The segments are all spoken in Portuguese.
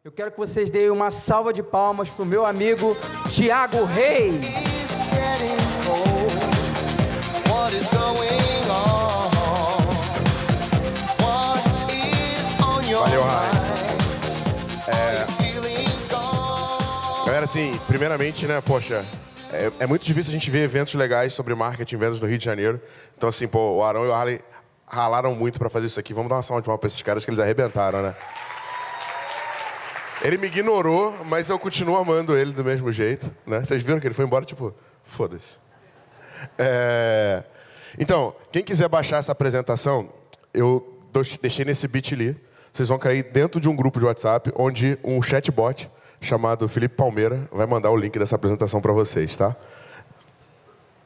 Eu quero que vocês deem uma salva de palmas para o meu amigo Thiago Reis. Valeu, Rai. Galera, assim, primeiramente, né, poxa, é muito difícil a gente ver eventos legais sobre marketing e vendas no Rio de Janeiro. Então, assim, pô, o Arão e o Harley ralaram muito para fazer isso aqui. Vamos dar uma salva de palmas para esses caras que eles arrebentaram, né? Ele me ignorou, mas eu continuo amando ele do mesmo jeito, né? Vocês viram que ele foi embora, tipo, foda-se. Então, quem quiser baixar essa apresentação, eu deixei nesse bit.ly. Vocês vão cair dentro de um grupo de WhatsApp, onde um chatbot chamado Felipe Palmeira vai mandar o link dessa apresentação para vocês, tá?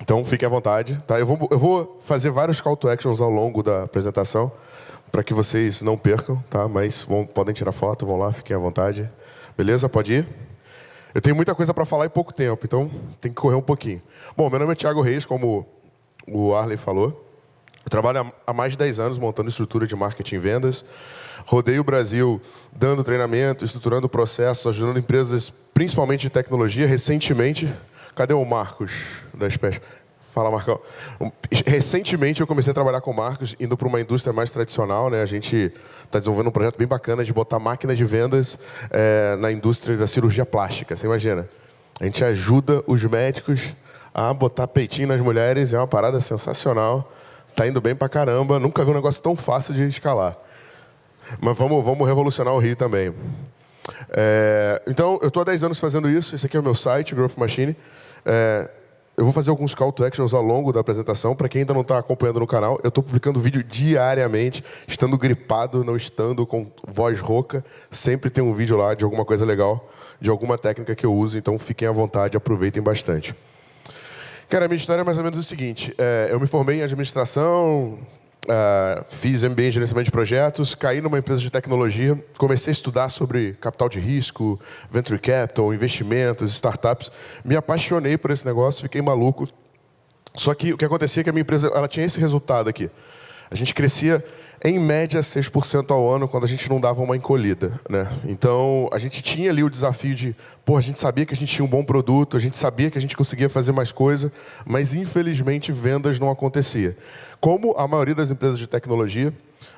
Então, fiquem à vontade, tá? Eu vou fazer vários call to actions ao longo da apresentação, para que vocês não percam, tá? Mas podem tirar foto, vão lá, fiquem à vontade. Beleza? Pode ir? Eu tenho muita coisa para falar em pouco tempo, então tem que correr um pouquinho. Bom, meu nome é Thiago Reis, como o Arley falou. Eu trabalho há mais de 10 anos montando estrutura de marketing e vendas. Rodei o Brasil dando treinamento, estruturando processos, ajudando empresas, principalmente de tecnologia. Recentemente, cadê o Marcos da Espécie? Fala, Marcão. Recentemente eu comecei a trabalhar com Marcos, indo para uma indústria mais tradicional, né? A gente está desenvolvendo um projeto bem bacana de botar máquina de vendas na indústria da cirurgia plástica. Você imagina? A gente ajuda os médicos a botar peitinho nas mulheres, é uma parada sensacional. Está indo bem pra caramba, nunca vi um negócio tão fácil de escalar. Mas vamos revolucionar o Rio também. Então, eu estou há 10 anos fazendo isso. Esse aqui é o meu site, Growth Machine. Eu vou fazer alguns call to actions ao longo da apresentação. Para quem ainda não está acompanhando no canal, eu estou publicando vídeo diariamente, estando gripado, não estando com voz rouca. Sempre tem um vídeo lá de alguma coisa legal, de alguma técnica que eu uso. Então, fiquem à vontade, aproveitem bastante. Cara, a minha história é mais ou menos o seguinte. Eu me formei em administração, fiz MBA em gerenciamento de projetos, caí numa empresa de tecnologia, comecei a estudar sobre capital de risco, venture capital, investimentos, startups. Me apaixonei por esse negócio, fiquei maluco. Só que o que acontecia é que a minha empresa ela tinha esse resultado aqui. A gente crescia, em média, 6% ao ano quando a gente não dava uma encolhida, né? Então, a gente tinha ali o desafio de... Pô, a gente sabia que a gente tinha um bom produto, a gente sabia que a gente conseguia fazer mais coisa, mas, infelizmente, vendas não acontecia. Como a maioria das empresas de tecnologia,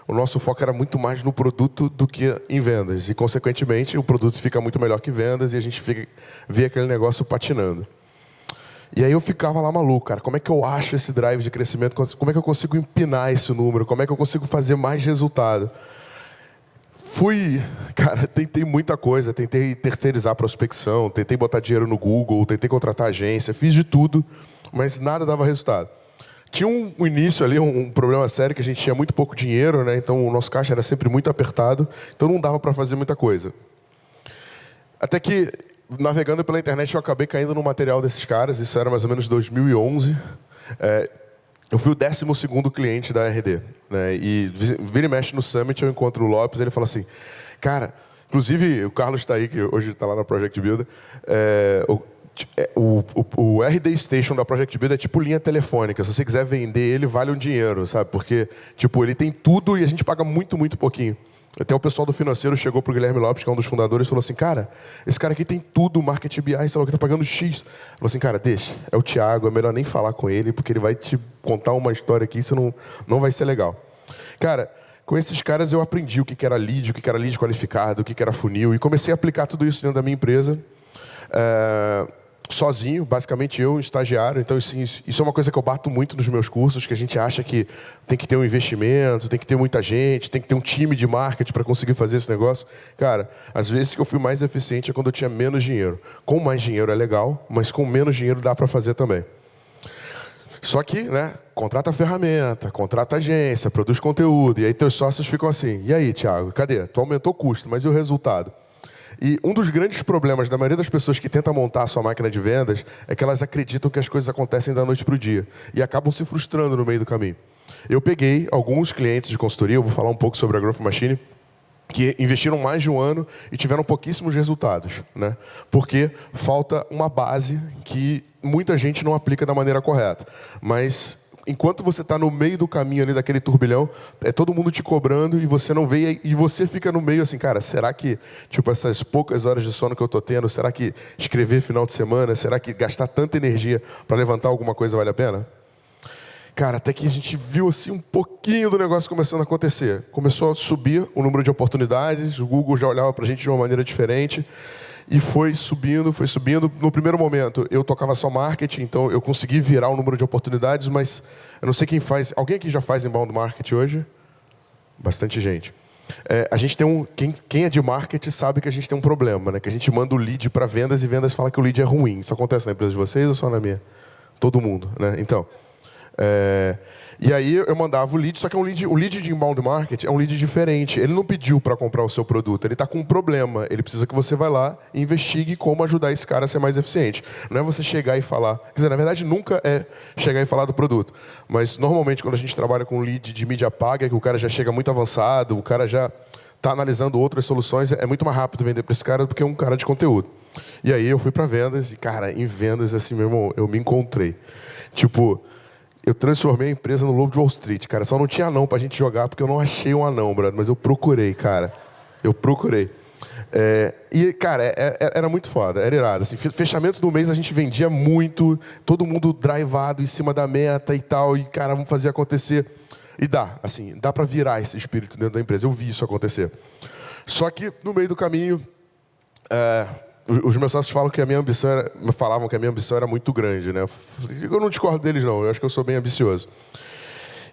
o nosso foco era muito mais no produto do que em vendas. E, consequentemente, o produto fica muito melhor que vendas e a gente vê aquele negócio patinando. E aí eu ficava lá maluco, cara, como é que eu acho esse drive de crescimento, como é que eu consigo empinar esse número, como é que eu consigo fazer mais resultado? Cara, tentei muita coisa, tentei terceirizar a prospecção, tentei botar dinheiro no Google, tentei contratar agência, fiz de tudo, mas nada dava resultado. Tinha um início ali, um problema sério, que a gente tinha muito pouco dinheiro, né? Então o nosso caixa era sempre muito apertado, então não dava para fazer muita coisa. Até que, navegando pela internet, eu acabei caindo no material desses caras, isso era mais ou menos 2011. Eu fui o 12º cliente da RD, né? E vira e mexe no Summit, eu encontro o Lopes, ele fala assim, cara, inclusive o Carlos está aí, que hoje está lá na Project Builder, o RD Station da Project Builder é tipo linha telefônica, se você quiser vender ele, vale um dinheiro, sabe? Porque tipo, ele tem tudo e a gente paga muito, muito pouquinho. Até o pessoal do financeiro chegou para o Guilherme Lopes, que é um dos fundadores, e falou assim, cara, esse cara aqui tem tudo, marketing BI, sei lá o que, tá pagando X. Falou assim, cara, deixa, é o Thiago, é melhor nem falar com ele, porque ele vai te contar uma história aqui, isso não vai ser legal. Cara, com esses caras eu aprendi o que era lead, o que era lead qualificado, o que era funil, e comecei a aplicar tudo isso dentro da minha empresa. Sozinho, basicamente eu, um estagiário. Então, isso é uma coisa que eu bato muito nos meus cursos, que a gente acha que tem que ter um investimento, tem que ter muita gente, tem que ter um time de marketing para conseguir fazer esse negócio. Cara, às vezes que eu fui mais eficiente é quando eu tinha menos dinheiro. Com mais dinheiro é legal, mas com menos dinheiro dá para fazer também. Só que, né, contrata ferramenta, contrata agência, produz conteúdo, e aí teus sócios ficam assim, e aí, Thiago, cadê? Tu aumentou o custo, mas e o resultado? E um dos grandes problemas da maioria das pessoas que tentam montar a sua máquina de vendas é que elas acreditam que as coisas acontecem da noite para o dia e acabam se frustrando no meio do caminho. Eu peguei alguns clientes de consultoria, eu vou falar um pouco sobre a Growth Machine, que investiram mais de um ano e tiveram pouquíssimos resultados, né? Porque falta uma base que muita gente não aplica da maneira correta. Mas enquanto você está no meio do caminho ali daquele turbilhão, é todo mundo te cobrando e você não vê, e você fica no meio assim, cara, será que, tipo, essas poucas horas de sono que eu estou tendo, será que escrever final de semana, será que gastar tanta energia para levantar alguma coisa vale a pena? Cara, até que a gente viu assim um pouquinho do negócio começando a acontecer. Começou a subir o número de oportunidades, o Google já olhava para a gente de uma maneira diferente. E foi subindo, foi subindo. No primeiro momento, eu tocava só marketing, então eu consegui virar o número de oportunidades, mas eu não sei quem faz. Alguém aqui já faz inbound marketing hoje? Bastante gente. A gente tem quem é de marketing sabe que a gente tem um problema, né? Que a gente manda o lead para vendas e vendas fala que o lead é ruim. Isso acontece na empresa de vocês ou só na minha? Todo mundo, né? Então... e aí eu mandava o lead, só que o lead de inbound marketing é um lead diferente. Ele não pediu para comprar o seu produto, ele está com um problema. Ele precisa que você vá lá e investigue como ajudar esse cara a ser mais eficiente. Não é você chegar e falar... Quer dizer, na verdade, nunca é chegar e falar do produto. Mas, normalmente, quando a gente trabalha com lead de mídia paga, que o cara já chega muito avançado, o cara já está analisando outras soluções, é muito mais rápido vender para esse cara do que um cara de conteúdo. E aí eu fui para vendas e, cara, em vendas, assim, meu irmão, eu me encontrei. Tipo... Eu transformei a empresa no Lobo de Wall Street, cara. Só não tinha anão pra gente jogar, porque eu não achei um anão, brother. Mas eu procurei, cara. Eu procurei. E, cara, era muito foda. Era irado. Assim, fechamento do mês, a gente vendia muito. Todo mundo drivado em cima da meta e tal. E, cara, vamos fazer acontecer. E dá pra virar esse espírito dentro da empresa. Eu vi isso acontecer. Só que, no meio do caminho... Os meus sócios falavam que a minha ambição era muito grande, né? Eu não discordo deles, não. Eu acho que eu sou bem ambicioso.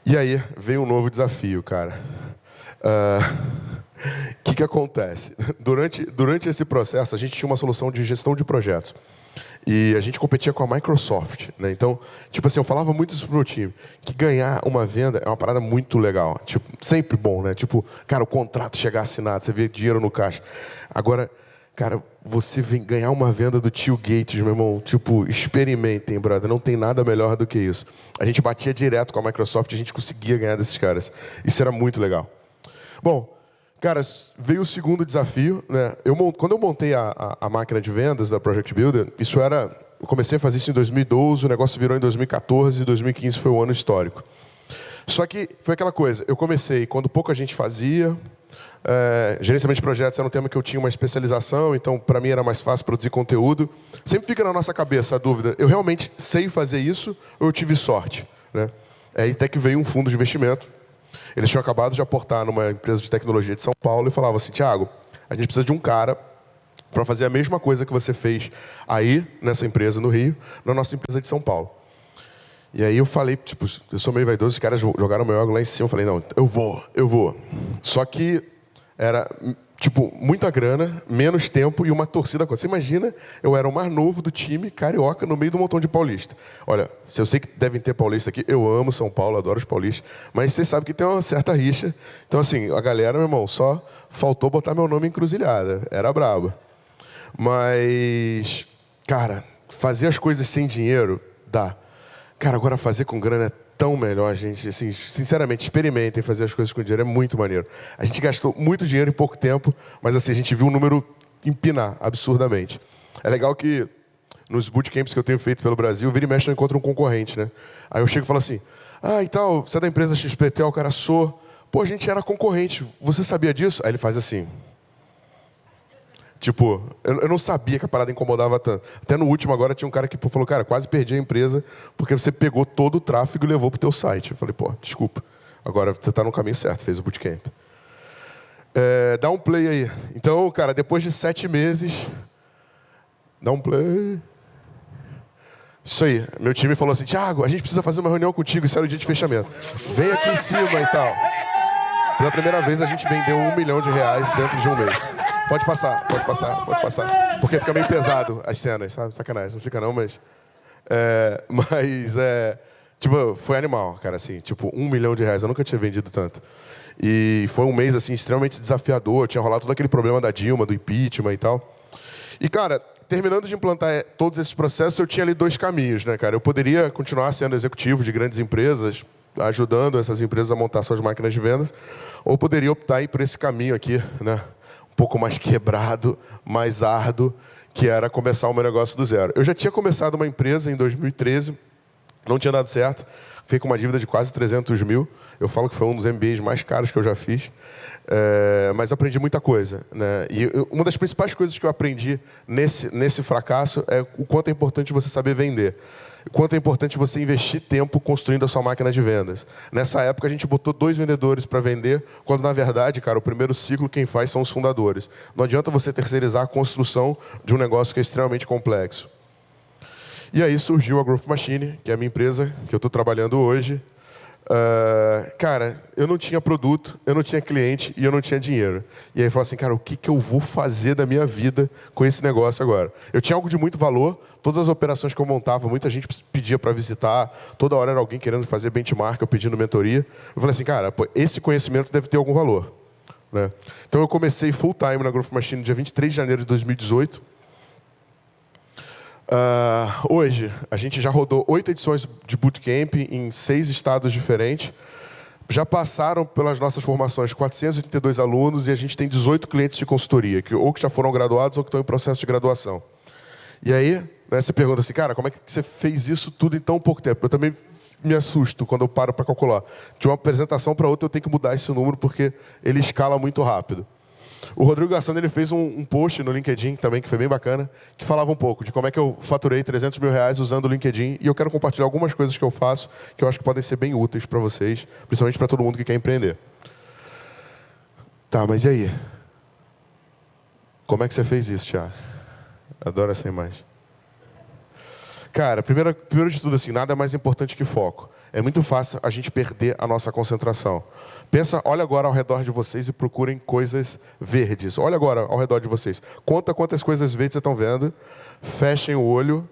E aí, veio um novo desafio, cara. O que acontece? Durante esse processo, a gente tinha uma solução de gestão de projetos. E a gente competia com a Microsoft, né? Então, tipo assim, eu falava muito isso pro meu time, que ganhar uma venda é uma parada muito legal. Tipo, sempre bom, né? Tipo, cara, o contrato chegar assinado, você vê dinheiro no caixa. Agora... Cara, você vem ganhar uma venda do tio Gates, meu irmão. Tipo, experimentem, brother. Não tem nada melhor do que isso. A gente batia direto com a Microsoft e a gente conseguia ganhar desses caras. Isso era muito legal. Bom, cara, veio o segundo desafio, né? Quando eu montei a máquina de vendas da Project Builder, eu comecei a fazer isso em 2012, o negócio virou em 2014 e 2015 foi um ano histórico. Só que foi aquela coisa, eu comecei quando pouca gente fazia... gerenciamento de projetos era um tema que eu tinha uma especialização, então para mim era mais fácil produzir conteúdo. Sempre fica na nossa cabeça a dúvida, eu realmente sei fazer isso ou eu tive sorte, né? Aí até que veio um fundo de investimento. Eles tinham acabado de aportar numa empresa de tecnologia de São Paulo e falavam assim, Thiago, a gente precisa de um cara para fazer a mesma coisa que você fez aí nessa empresa no Rio, na nossa empresa de São Paulo. E aí eu falei, tipo, eu sou meio vaidoso, os caras jogaram o meu ego lá em cima, eu falei, não, eu vou. Só que era, tipo, muita grana, menos tempo e uma torcida. Você imagina, eu era o mais novo do time carioca no meio de um montão de paulista. Olha, se eu sei que devem ter paulista aqui, eu amo São Paulo, adoro os paulistas, mas vocês sabem que tem uma certa rixa. Então, assim, a galera, meu irmão, só faltou botar meu nome em encruzilhada. Era brabo. Mas, cara, fazer as coisas sem dinheiro, dá. Cara, agora fazer com grana é tão melhor, gente. Assim, sinceramente, experimentem fazer as coisas com dinheiro, é muito maneiro. A gente gastou muito dinheiro em pouco tempo, mas assim, a gente viu o número empinar absurdamente. É legal que nos bootcamps que eu tenho feito pelo Brasil, vira e mexe eu encontro um concorrente, né? Aí eu chego e falo assim, e tal, você é da empresa XPT, o cara sou. Pô, a gente era concorrente, você sabia disso? Aí ele faz assim. Tipo, eu não sabia que a parada incomodava tanto. Até no último agora tinha um cara que falou, cara, quase perdi a empresa porque você pegou todo o tráfego e levou pro teu site. Eu falei, pô, desculpa. Agora você está no caminho certo, fez o bootcamp. Dá um play aí. Então, cara, depois de 7 meses... Dá um play... Isso aí. Meu time falou assim, Thiago, a gente precisa fazer uma reunião contigo, isso era o dia de fechamento. Vem aqui em cima e tal. Pela primeira vez a gente vendeu R$1 milhão dentro de um mês. Pode passar. Porque fica meio pesado as cenas, sabe? Sacanagem, não fica não, mas... Tipo, foi animal, cara, assim. Tipo, R$1 milhão. Eu nunca tinha vendido tanto. E foi um mês, assim, extremamente desafiador. Tinha rolado todo aquele problema da Dilma, do impeachment e tal. E, cara, terminando de implantar todos esses processos, eu tinha ali 2 caminhos, né, cara? Eu poderia continuar sendo executivo de grandes empresas, ajudando essas empresas a montar suas máquinas de vendas, ou poderia optar por esse caminho aqui, né? Um pouco mais quebrado, mais árduo, que era começar o meu negócio do zero. Eu já tinha começado uma empresa em 2013, Não tinha dado certo. Fiquei com uma dívida de quase 300 mil. Eu falo que foi um dos MBAs mais caros que eu já fiz. Mas aprendi muita coisa, né? E uma das principais coisas que eu aprendi nesse fracasso é o quanto é importante você saber vender. O quanto é importante você investir tempo construindo a sua máquina de vendas. Nessa época, a gente botou 2 vendedores para vender, quando, na verdade, cara, o primeiro ciclo quem faz são os fundadores. Não adianta você terceirizar a construção de um negócio que é extremamente complexo. E aí surgiu a Growth Machine, que é a minha empresa, que eu estou trabalhando hoje. Cara, eu não tinha produto, eu não tinha cliente e eu não tinha dinheiro. E aí eu falei assim, cara, o que eu vou fazer da minha vida com esse negócio agora? Eu tinha algo de muito valor, todas as operações que eu montava, muita gente pedia para visitar, toda hora era alguém querendo fazer benchmark, eu pedindo mentoria. Eu falei assim, cara, pô, esse conhecimento deve ter algum valor, né? Então eu comecei full time na Growth Machine no dia 23 de janeiro de 2018. Hoje, a gente já rodou 8 edições de bootcamp em 6 estados diferentes. Já passaram pelas nossas formações 482 alunos e a gente tem 18 clientes de consultoria, que já foram graduados ou que estão em processo de graduação. E aí, né, você pergunta assim, cara, como é que você fez isso tudo em tão pouco tempo? Eu também me assusto quando eu paro para calcular. De uma apresentação para outra, eu tenho que mudar esse número porque ele escala muito rápido. O Rodrigo Gassano, ele fez um post no LinkedIn também, que foi bem bacana, que falava um pouco de como é que eu faturei 300 mil reais usando o LinkedIn. E eu quero compartilhar algumas coisas que eu faço que eu acho que podem ser bem úteis para vocês, principalmente para todo mundo que quer empreender. Tá, mas e aí? Como é que você fez isso, Thiago? Adoro essa imagem. Cara, primeiro de tudo, assim, nada é mais importante que foco. É muito fácil a gente perder a nossa concentração. Olha agora ao redor de vocês e procurem coisas verdes. Olha agora ao redor de vocês. Conta quantas coisas verdes vocês estão vendo. Fechem o olho.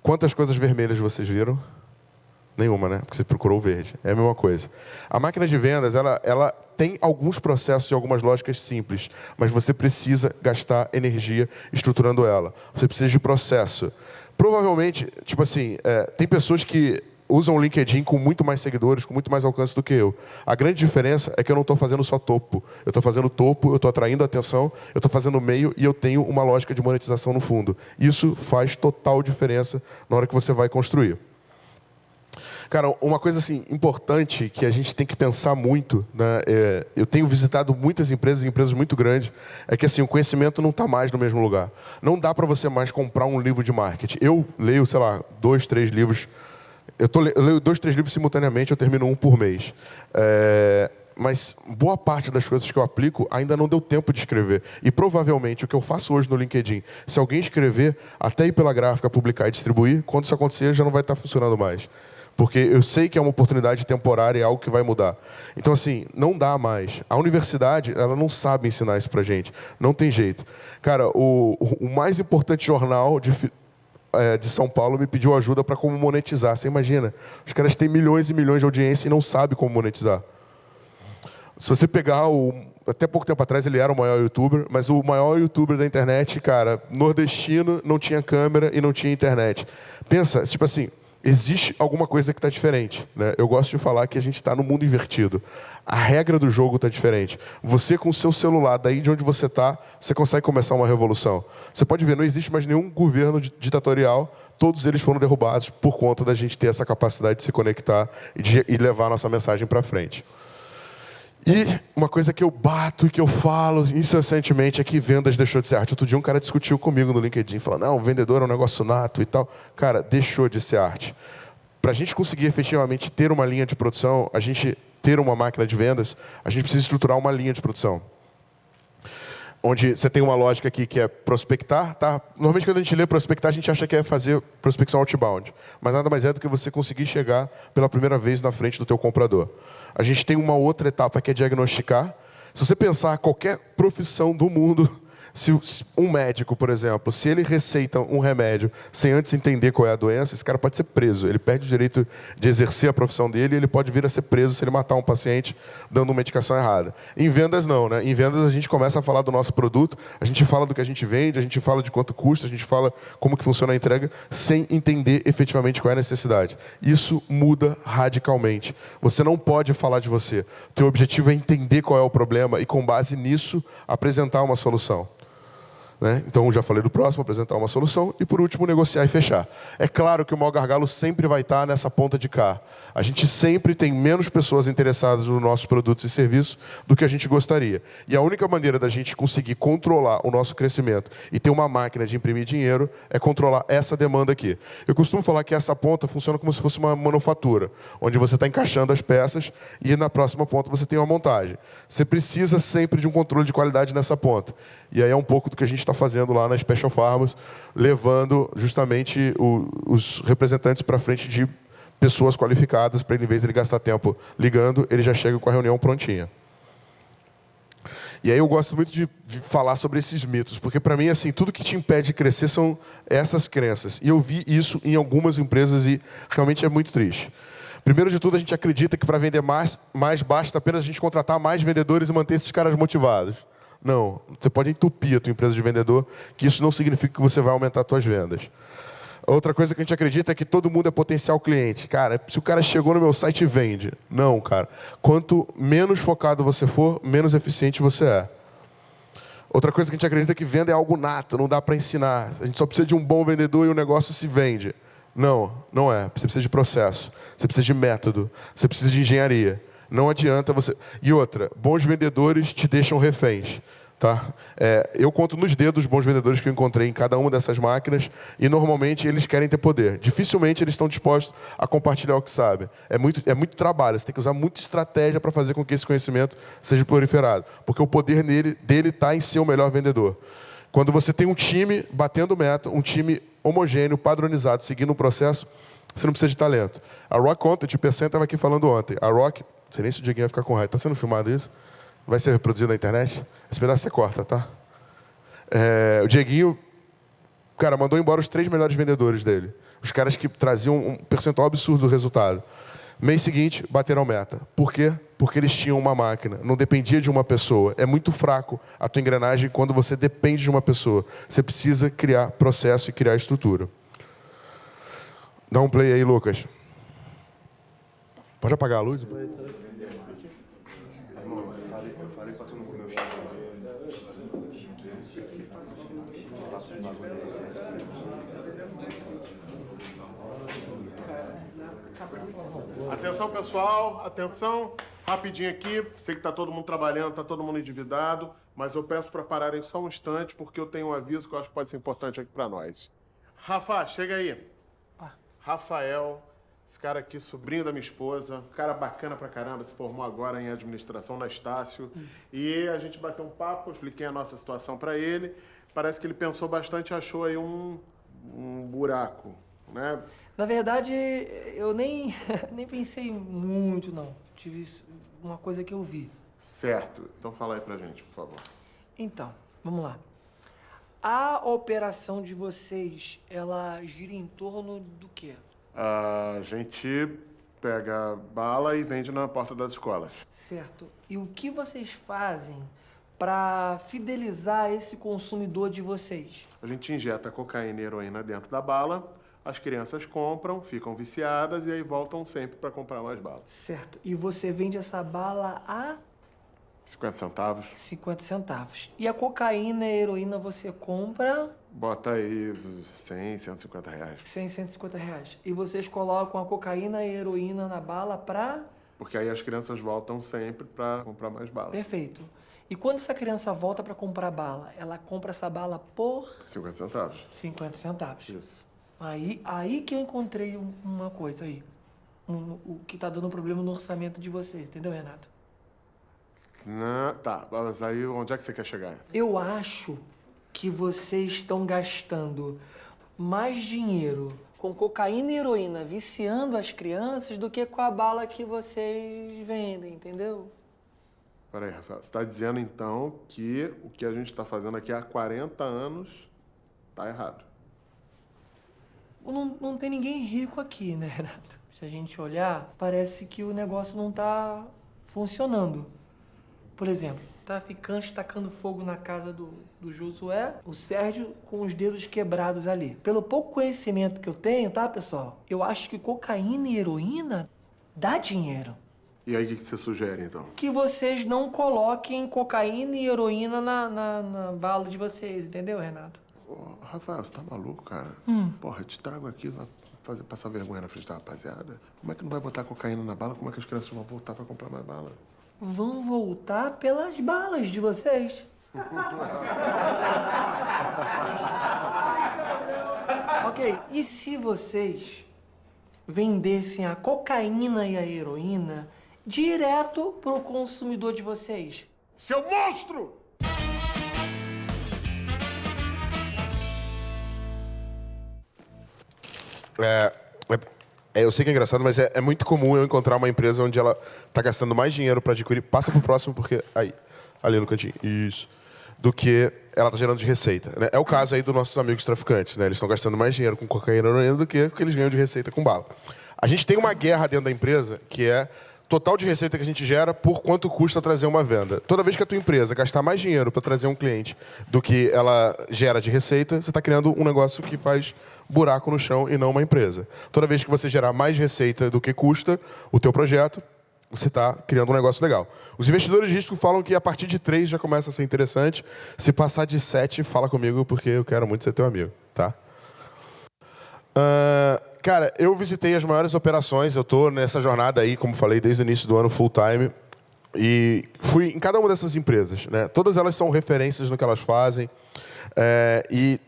Quantas coisas vermelhas vocês viram? Nenhuma, né? Porque você procurou o verde. É a mesma coisa. A máquina de vendas, ela tem alguns processos e algumas lógicas simples, mas você precisa gastar energia estruturando ela. Você precisa de processo. Provavelmente, tipo assim, tem pessoas que usam o LinkedIn com muito mais seguidores, com muito mais alcance do que eu. A grande diferença é que eu não estou fazendo só topo. Eu estou fazendo topo, eu estou atraindo atenção, eu estou fazendo meio e eu tenho uma lógica de monetização no fundo. Isso faz total diferença na hora que você vai construir. Cara, uma coisa assim, importante que a gente tem que pensar muito, né, eu tenho visitado muitas empresas muito grandes, é que assim, o conhecimento não está mais no mesmo lugar. Não dá para você mais comprar um livro de marketing. Eu leio, sei lá, 2, 3 livros. Eu leio 2, 3 livros simultaneamente, eu termino um por mês. Mas boa parte das coisas que eu aplico ainda não deu tempo de escrever. E provavelmente o que eu faço hoje no LinkedIn, se alguém escrever, até ir pela gráfica, publicar e distribuir, quando isso acontecer já não vai estar funcionando mais. Porque eu sei que é uma oportunidade temporária, é algo que vai mudar. Então, assim, não dá mais. A universidade, ela não sabe ensinar isso pra gente. Não tem jeito. Cara, o mais importante jornal de São Paulo me pediu ajuda para como monetizar. Você imagina? Os caras têm milhões e milhões de audiência e não sabem como monetizar. Se você pegar até pouco tempo atrás ele era o maior youtuber, mas o maior youtuber da internet, cara, nordestino, não tinha câmera e não tinha internet. Pensa, tipo assim, existe alguma coisa que está diferente, né? Eu gosto de falar que a gente está no mundo invertido. A regra do jogo está diferente. Você com o seu celular, daí de onde você está, você consegue começar uma revolução. Você pode ver, não existe mais nenhum governo ditatorial, todos eles foram derrubados por conta da gente ter essa capacidade de se conectar e levar a nossa mensagem para frente. E uma coisa que eu bato e que eu falo incessantemente é que vendas deixou de ser arte. Outro dia um cara discutiu comigo no LinkedIn, falando, não, o vendedor é um negócio nato e tal. Cara, deixou de ser arte. Para a gente conseguir efetivamente ter uma linha de produção, a gente ter uma máquina de vendas, a gente precisa estruturar uma linha de produção. Onde você tem uma lógica aqui que é prospectar, tá? Normalmente quando a gente lê prospectar, a gente acha que é fazer prospecção outbound. Mas nada mais é do que você conseguir chegar pela primeira vez na frente do teu comprador. A gente tem uma outra etapa que é diagnosticar. Se você pensar qualquer profissão do mundo, se um médico, por exemplo, se ele receita um remédio sem antes entender qual é a doença, esse cara pode ser preso. Ele perde o direito de exercer a profissão dele e ele pode vir a ser preso se ele matar um paciente dando uma medicação errada. Em vendas, não, né? Em vendas, a gente começa a falar do nosso produto, a gente fala do que a gente vende, a gente fala de quanto custa, a gente fala como que funciona a entrega, sem entender efetivamente qual é a necessidade. Isso muda radicalmente. Você não pode falar de você. O teu objetivo é entender qual é o problema e, com base nisso, apresentar uma solução. né? Então, já falei do próximo, apresentar uma solução. E, por último, negociar e fechar. É claro que o maior gargalo sempre vai estar nessa ponta de cá. A gente sempre tem menos pessoas interessadas nos nossos produtos e serviços do que a gente gostaria. E a única maneira da gente conseguir controlar o nosso crescimento e ter uma máquina de imprimir dinheiro é controlar essa demanda aqui. Eu costumo falar que essa ponta funciona como se fosse uma manufatura, onde você está encaixando as peças e na próxima ponta você tem uma montagem. Você precisa sempre de um controle de qualidade nessa ponta. E aí é um pouco do que a gente está fazendo lá na Special Farmers, levando justamente os representantes para frente de pessoas qualificadas, para ele, em vez de ele gastar tempo ligando, ele já chega com a reunião prontinha. E aí eu gosto muito de falar sobre esses mitos, porque para mim, assim, tudo que te impede de crescer são essas crenças. E eu vi isso em algumas empresas e realmente é muito triste. Primeiro de tudo, a gente acredita que para vender mais basta apenas a gente contratar mais vendedores e manter esses caras motivados. Não, você pode entupir a tua empresa de vendedor, que isso não significa que você vai aumentar as tuas vendas. Outra coisa que a gente acredita é que todo mundo é potencial cliente. Cara, se o cara chegou no meu site e vende. Não, cara. Quanto menos focado você for, menos eficiente você é. Outra coisa que a gente acredita é que venda é algo nato, não dá para ensinar. A gente só precisa de um bom vendedor e o negócio se vende. Não, não é. Você precisa de processo, você precisa de método, você precisa de engenharia. Não adianta você... E outra, bons vendedores te deixam reféns. Tá? Eu conto nos dedos os bons vendedores que eu encontrei em cada uma dessas máquinas e normalmente eles querem ter poder. Dificilmente eles estão dispostos a compartilhar o que sabem. É muito trabalho, você tem que usar muita estratégia para fazer com que esse conhecimento seja proliferado. Porque o poder dele está em ser o melhor vendedor. Quando você tem um time batendo meta, um time homogêneo, padronizado, seguindo um processo, você não precisa de talento. A Rock Content, o Peçanha estava aqui falando ontem. A Rock, não sei nem se o Dieguinho vai ficar com raiva. Está sendo filmado isso? Vai ser reproduzido na internet? Esse pedaço você corta, tá? O Dieguinho, cara, mandou embora os 3 melhores vendedores dele. Os caras que traziam um percentual absurdo do resultado. Mês seguinte, bateram meta. Por quê? Porque eles tinham uma máquina. Não dependia de uma pessoa. É muito fraco a tua engrenagem quando você depende de uma pessoa. Você precisa criar processo e criar estrutura. Dá um play aí, Lucas. Pode apagar a luz? Atenção, pessoal, atenção, rapidinho aqui. Sei que está todo mundo trabalhando, está todo mundo endividado, mas eu peço para pararem só um instante, porque eu tenho um aviso que eu acho que pode ser importante aqui para nós. Rafa, chega aí. Rafael, esse cara aqui, sobrinho da minha esposa, cara bacana pra caramba, se formou agora em administração na Estácio. Isso. E a gente bateu um papo, eu expliquei a nossa situação para ele. Parece que ele pensou bastante e achou aí um buraco, né? Na verdade, eu nem pensei muito, não. Tive uma coisa que eu vi. Certo. Então fala aí pra gente, por favor. Então, vamos lá. A operação de vocês, ela gira em torno do quê? A gente pega bala e vende na porta das escolas. Certo. E o que vocês fazem para fidelizar esse consumidor de vocês? A gente injeta cocaína e heroína dentro da bala, as crianças compram, ficam viciadas e aí voltam sempre para comprar mais bala. Certo. E você vende essa bala a... 50 centavos. 50 centavos. E a cocaína e a heroína você compra... Bota aí 100, 150 reais. 100, 150 reais. E vocês colocam a cocaína e a heroína na bala pra... Porque aí as crianças voltam sempre para comprar mais bala. Perfeito. E quando essa criança volta para comprar bala, ela compra essa bala por... 50 centavos. 50 centavos. Isso. Aí que eu encontrei uma coisa aí. O que tá dando problema no orçamento de vocês, entendeu, Renato? Tá, mas aí onde é que você quer chegar? Eu acho que vocês estão gastando mais dinheiro com cocaína e heroína viciando as crianças do que com a bala que vocês vendem, entendeu? Peraí, Rafael, você está dizendo então que o que a gente está fazendo aqui há 40 anos tá errado? Não tem ninguém rico aqui, né, Renato? Se a gente olhar, parece que o negócio não tá funcionando. Por exemplo, traficante tacando fogo na casa do Josué, o Sérgio com os dedos quebrados ali. Pelo pouco conhecimento que eu tenho, tá, pessoal? Eu acho que cocaína e heroína dá dinheiro. E aí, o que você sugere, então? Que vocês não coloquem cocaína e heroína na bala de vocês, entendeu, Renato? Ô, Rafael, você tá maluco, cara? Porra, eu te trago aqui pra passar vergonha na frente da rapaziada. Como é que não vai botar cocaína na bala? Como é que as crianças vão voltar pra comprar mais bala? Vão voltar pelas balas de vocês. Ok, e se vocês vendessem a cocaína e a heroína direto pro consumidor de vocês? Seu monstro! Eu sei que é engraçado, mas é muito comum eu encontrar uma empresa onde ela tá gastando mais dinheiro para adquirir, passa pro próximo porque ali no cantinho, isso, do que ela tá gerando de receita, né? É o caso aí dos nossos amigos traficantes, né? Eles estão gastando mais dinheiro com cocaína e heroína do que o que eles ganham de receita com bala. A gente tem uma guerra dentro da empresa que é total de receita que a gente gera por quanto custa trazer uma venda. Toda vez que a tua empresa gastar mais dinheiro para trazer um cliente do que ela gera de receita, você está criando um negócio que faz buraco no chão e não uma empresa. Toda vez que você gerar mais receita do que custa o teu projeto, você está criando um negócio legal. Os investidores de risco falam que a partir de 3 já começa a ser interessante. Se passar de 7, fala comigo porque eu quero muito ser teu amigo, tá? Cara, eu visitei as maiores operações, eu estou nessa jornada aí, como falei, desde o início do ano, full time, e fui em cada uma dessas empresas, né? Todas elas são referências no que elas fazem e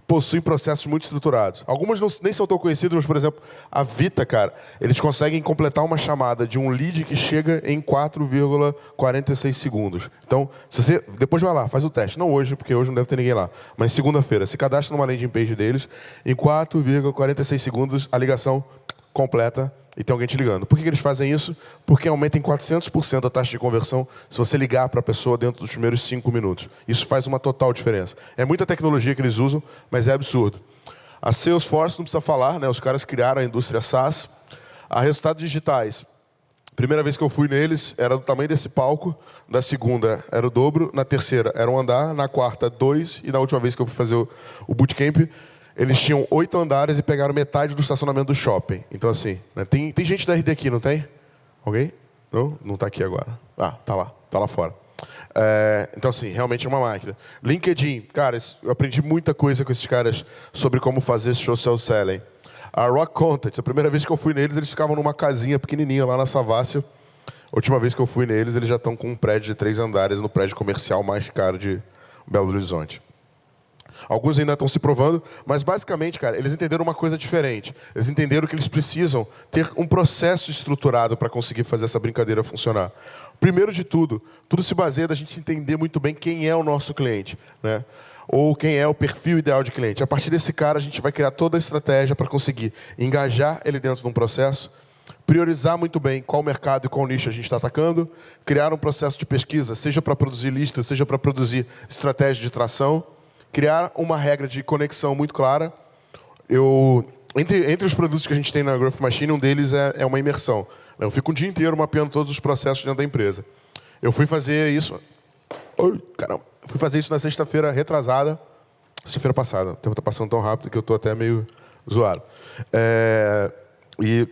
possuem processos muito estruturados. Algumas nem são tão conhecidas, mas, por exemplo, a Vita, cara, eles conseguem completar uma chamada de um lead que chega em 4,46 segundos. Então, se você depois vai lá, faz o teste. Não hoje, porque hoje não deve ter ninguém lá, mas segunda-feira, se cadastra numa landing page deles, em 4,46 segundos a ligação completa e tem alguém te ligando. Por que eles fazem isso? Porque aumenta em 400% a taxa de conversão se você ligar para a pessoa dentro dos primeiros 5 minutos. Isso faz uma total diferença. É muita tecnologia que eles usam, mas é absurdo. A Salesforce, não precisa falar, né? Os caras criaram a indústria SaaS. A Resultados Digitais. Primeira vez que eu fui neles, era do tamanho desse palco. Na segunda, era o dobro. Na terceira, era um andar. Na quarta, 2. E na última vez que eu fui fazer o bootcamp, eles tinham 8 andares e pegaram metade do estacionamento do shopping. Então, assim, né? Tem gente da RD aqui, não tem? Alguém? Não? Não está aqui agora. Tá lá fora. Então, assim, realmente é uma máquina. LinkedIn, cara, eu aprendi muita coisa com esses caras sobre como fazer social selling. A Rock Content, a primeira vez que eu fui neles, eles ficavam numa casinha pequenininha lá na Savassi. A última vez que eu fui neles, eles já estão com um prédio de 3 andares no prédio comercial mais caro de Belo Horizonte. Alguns ainda estão se provando, mas basicamente, cara, eles entenderam uma coisa diferente. Eles entenderam que eles precisam ter um processo estruturado para conseguir fazer essa brincadeira funcionar. Primeiro de tudo se baseia da gente entender muito bem quem é o nosso cliente, né? Ou quem é o perfil ideal de cliente. A partir desse cara, a gente vai criar toda a estratégia para conseguir engajar ele dentro de um processo, priorizar muito bem qual mercado e qual nicho a gente está atacando, criar um processo de pesquisa, seja para produzir listas, seja para produzir estratégia de tração, criar uma regra de conexão muito clara. Entre os produtos que a gente tem na Growth Machine, um deles é uma imersão. Eu fico um dia inteiro mapeando todos os processos dentro da empresa. Eu fui fazer isso... Fui fazer isso na sexta-feira retrasada. Sexta-feira passada. O tempo está passando tão rápido que eu estou até meio zoado. E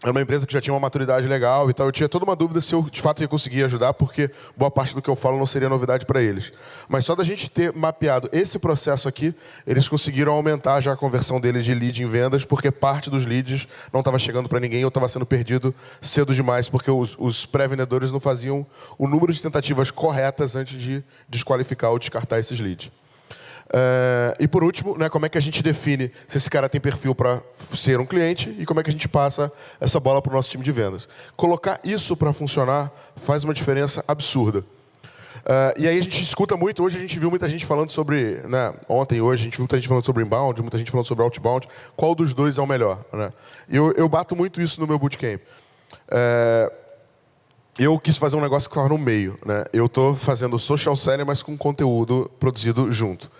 era uma empresa que já tinha uma maturidade legal e tal. Eu tinha toda uma dúvida se eu, de fato, ia conseguir ajudar, porque boa parte do que eu falo não seria novidade para eles. Mas só da gente ter mapeado esse processo aqui, eles conseguiram aumentar já a conversão deles de lead em vendas, porque parte dos leads não estava chegando para ninguém ou estava sendo perdido cedo demais, porque os pré-vendedores não faziam o número de tentativas corretas antes de desqualificar ou descartar esses leads. E por último, né, como é que a gente define se esse cara tem perfil para ser um cliente e como é que a gente passa essa bola para o nosso time de vendas. Colocar isso para funcionar faz uma diferença absurda. E aí a gente escuta muito, hoje a gente viu muita gente falando sobre, né, ontem e hoje a gente viu muita gente falando sobre inbound, muita gente falando sobre outbound, qual dos dois é o melhor, né? Eu bato muito isso no meu bootcamp. Eu quis fazer um negócio que estava no meio, né? Eu estou fazendo social selling, mas com conteúdo produzido junto.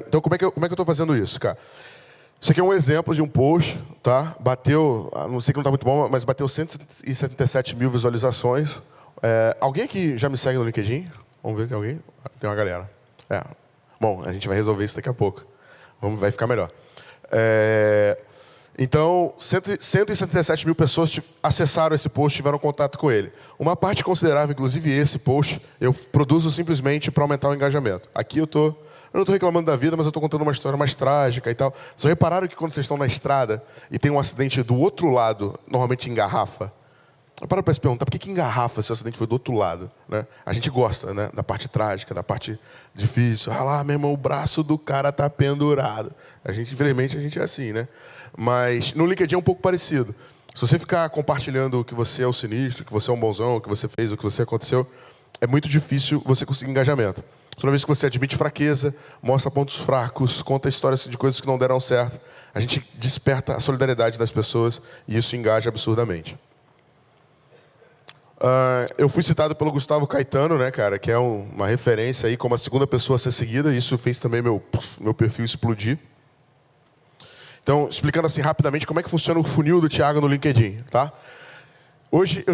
Então, como é que eu estou fazendo isso, cara? Isso aqui é um exemplo de um post, tá? Bateu, não sei que não está muito bom, mas bateu 177 mil visualizações. Alguém aqui já me segue no LinkedIn? Vamos ver se tem alguém. Tem uma galera. Bom, a gente vai resolver isso daqui a pouco. Vai ficar melhor. Então, 177 mil pessoas acessaram esse post, tiveram contato com ele. Uma parte considerável, inclusive esse post, eu produzo simplesmente para aumentar o engajamento. Aqui eu não estou reclamando da vida, mas eu estou contando uma história mais trágica e tal. Vocês já repararam que quando vocês estão na estrada e tem um acidente do outro lado, normalmente engarrafa? Para se perguntar, por que engarrafa se o acidente foi do outro lado? Né? A gente gosta, né, da parte trágica, da parte difícil. Ah lá, meu irmão, o braço do cara está pendurado. Infelizmente, a gente é assim, né? Mas no LinkedIn é um pouco parecido. Se você ficar compartilhando que você é o sinistro, que você é um bonzão, que você fez, o que você aconteceu, é muito difícil você conseguir engajamento. Toda vez que você admite fraqueza, mostra pontos fracos, conta histórias de coisas que não deram certo, a gente desperta a solidariedade das pessoas e isso engaja absurdamente. Eu fui citado pelo Gustavo Caetano, né, cara, que é uma referência aí como a segunda pessoa a ser seguida. Isso fez também meu perfil explodir. Então, explicando assim rapidamente como é que funciona o funil do Thiago no LinkedIn, tá? Hoje,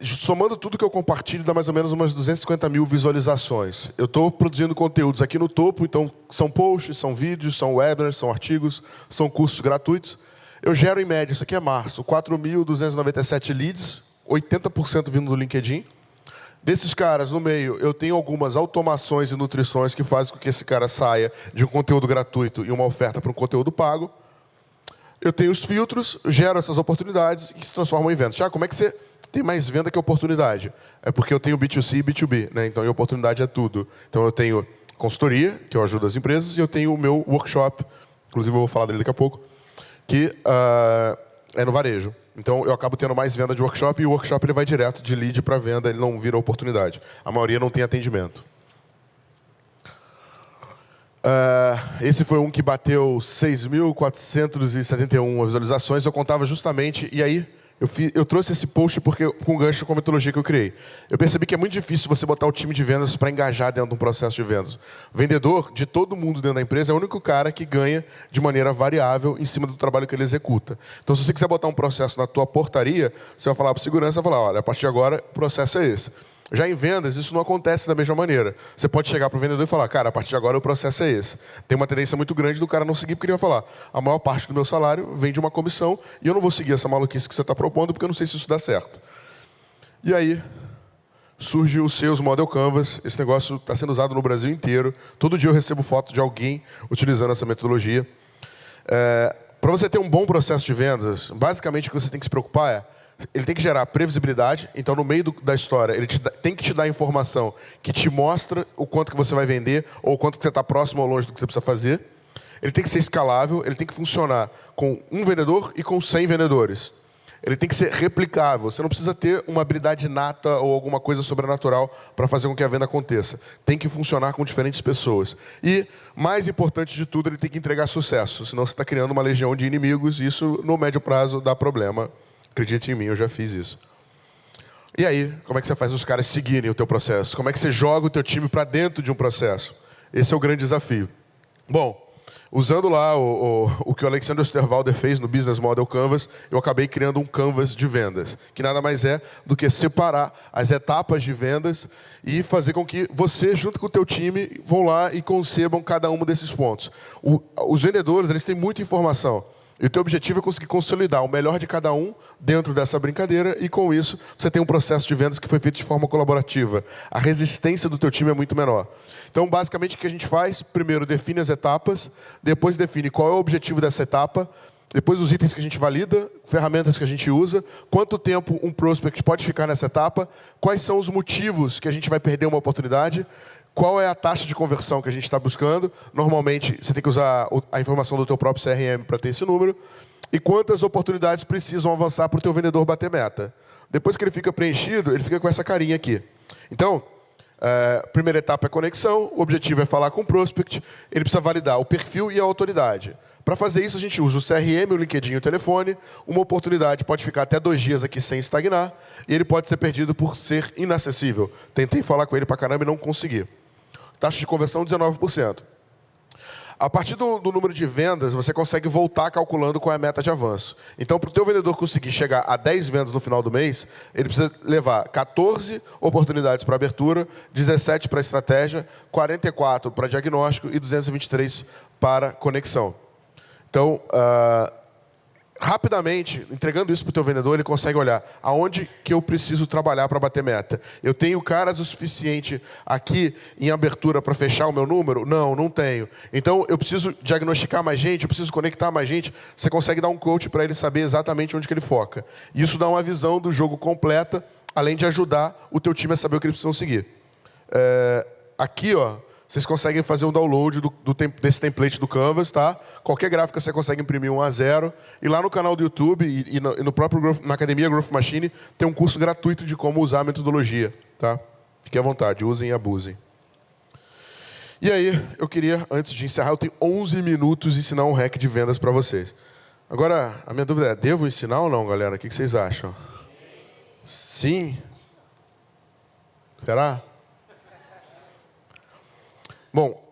somando tudo que eu compartilho, dá mais ou menos umas 250 mil visualizações. Eu estou produzindo conteúdos aqui no topo, então são posts, são vídeos, são webinars, são artigos, são cursos gratuitos. Eu gero em média, isso aqui é março, 4.297 leads, 80% vindo do LinkedIn. Desses caras, no meio, eu tenho algumas automações e nutrições que fazem com que esse cara saia de um conteúdo gratuito e uma oferta para um conteúdo pago. Eu tenho os filtros, gero essas oportunidades que se transformam em vendas. Tiago, como é que você tem mais venda que oportunidade? É porque eu tenho B2C e B2B, né? Então, oportunidade é tudo. Então, eu tenho consultoria, que eu ajudo as empresas, e eu tenho o meu workshop, inclusive eu vou falar dele daqui a pouco, que é no varejo. Então, eu acabo tendo mais venda de workshop, e o workshop ele vai direto de lead para venda, ele não vira oportunidade. A maioria não tem atendimento. Esse foi um que bateu 6.471 visualizações, eu contava justamente, e aí eu trouxe esse post com um gancho com a metodologia que eu criei. Eu percebi que é muito difícil você botar o time de vendas para engajar dentro de um processo de vendas. O vendedor, de todo mundo dentro da empresa, é o único cara que ganha de maneira variável em cima do trabalho que ele executa. Então, se você quiser botar um processo na tua portaria, você vai falar para o segurança, vai falar, olha, a partir de agora, o processo é esse. Já em vendas, isso não acontece da mesma maneira. Você pode chegar para o vendedor e falar, cara, a partir de agora o processo é esse. Tem uma tendência muito grande do cara não seguir, porque ele vai falar, a maior parte do meu salário vem de uma comissão e eu não vou seguir essa maluquice que você está propondo, porque eu não sei se isso dá certo. E aí, surge o Sales Model Canvas. Esse negócio está sendo usado no Brasil inteiro. Todo dia eu recebo foto de alguém utilizando essa metodologia. Para você ter um bom processo de vendas, basicamente o que você tem que se preocupar é ele tem que gerar previsibilidade, então no meio da história ele tem que te dar informação que te mostra o quanto que você vai vender ou o quanto que você está próximo ou longe do que você precisa fazer. Ele tem que ser escalável, ele tem que funcionar com um vendedor e com 100 vendedores. Ele tem que ser replicável, você não precisa ter uma habilidade inata ou alguma coisa sobrenatural para fazer com que a venda aconteça. Tem que funcionar com diferentes pessoas. E, mais importante de tudo, ele tem que entregar sucesso, senão você está criando uma legião de inimigos e isso, no médio prazo, dá problema. Acredite em mim, eu já fiz isso. E aí, como é que você faz os caras seguirem o teu processo? Como é que você joga o teu time para dentro de um processo? Esse é o grande desafio. Bom, usando lá o que o Alexander Osterwalder fez no Business Model Canvas, eu acabei criando um canvas de vendas, que nada mais é do que separar as etapas de vendas e fazer com que você, junto com o teu time, vão lá e concebam cada um desses pontos. Os vendedores, eles têm muita informação. E o teu objetivo é conseguir consolidar o melhor de cada um dentro dessa brincadeira e, com isso, você tem um processo de vendas que foi feito de forma colaborativa. A resistência do teu time é muito menor. Então, basicamente, o que a gente faz? Primeiro, define as etapas, depois define qual é o objetivo dessa etapa, depois os itens que a gente valida, ferramentas que a gente usa, quanto tempo um prospect pode ficar nessa etapa, quais são os motivos que a gente vai perder uma oportunidade, qual é a taxa de conversão que a gente está buscando. Normalmente, você tem que usar a informação do teu próprio CRM para ter esse número. E quantas oportunidades precisam avançar para o teu vendedor bater meta. Depois que ele fica preenchido, ele fica com essa carinha aqui. Então, primeira etapa é conexão. O objetivo é falar com o prospect. Ele precisa validar o perfil e a autoridade. Para fazer isso, a gente usa o CRM, o LinkedIn e o telefone. Uma oportunidade pode ficar até 2 dias aqui sem estagnar. E ele pode ser perdido por ser inacessível. Tentei falar com ele para caramba e não consegui. Taxa de conversão, 19%. A partir do número de vendas, você consegue voltar calculando qual é a meta de avanço. Então, para o teu vendedor conseguir chegar a 10 vendas no final do mês, ele precisa levar 14 oportunidades para abertura, 17 para estratégia, 44 para diagnóstico e 223 para conexão. Então, rapidamente, entregando isso para o teu vendedor, ele consegue olhar aonde que eu preciso trabalhar para bater meta. Eu tenho caras o suficiente aqui em abertura para fechar o meu número? Não, não tenho. Então, eu preciso diagnosticar mais gente, eu preciso conectar mais gente. Você consegue dar um coach para ele saber exatamente onde que ele foca. Isso dá uma visão do jogo completa, além de ajudar o teu time a saber o que eles precisam seguir. Aqui, ó, vocês conseguem fazer um download desse template do Canvas, tá? Qualquer gráfica você consegue imprimir 1 a 0. E lá no canal do YouTube e no próprio na Academia Growth Machine tem um curso gratuito de como usar a metodologia, tá? Fiquem à vontade, usem e abusem. E aí, eu queria, antes de encerrar, eu tenho 11 minutos ensinar um hack de vendas para vocês. Agora, a minha dúvida é, devo ensinar ou não, galera? O que vocês acham? Sim? Será? Bom,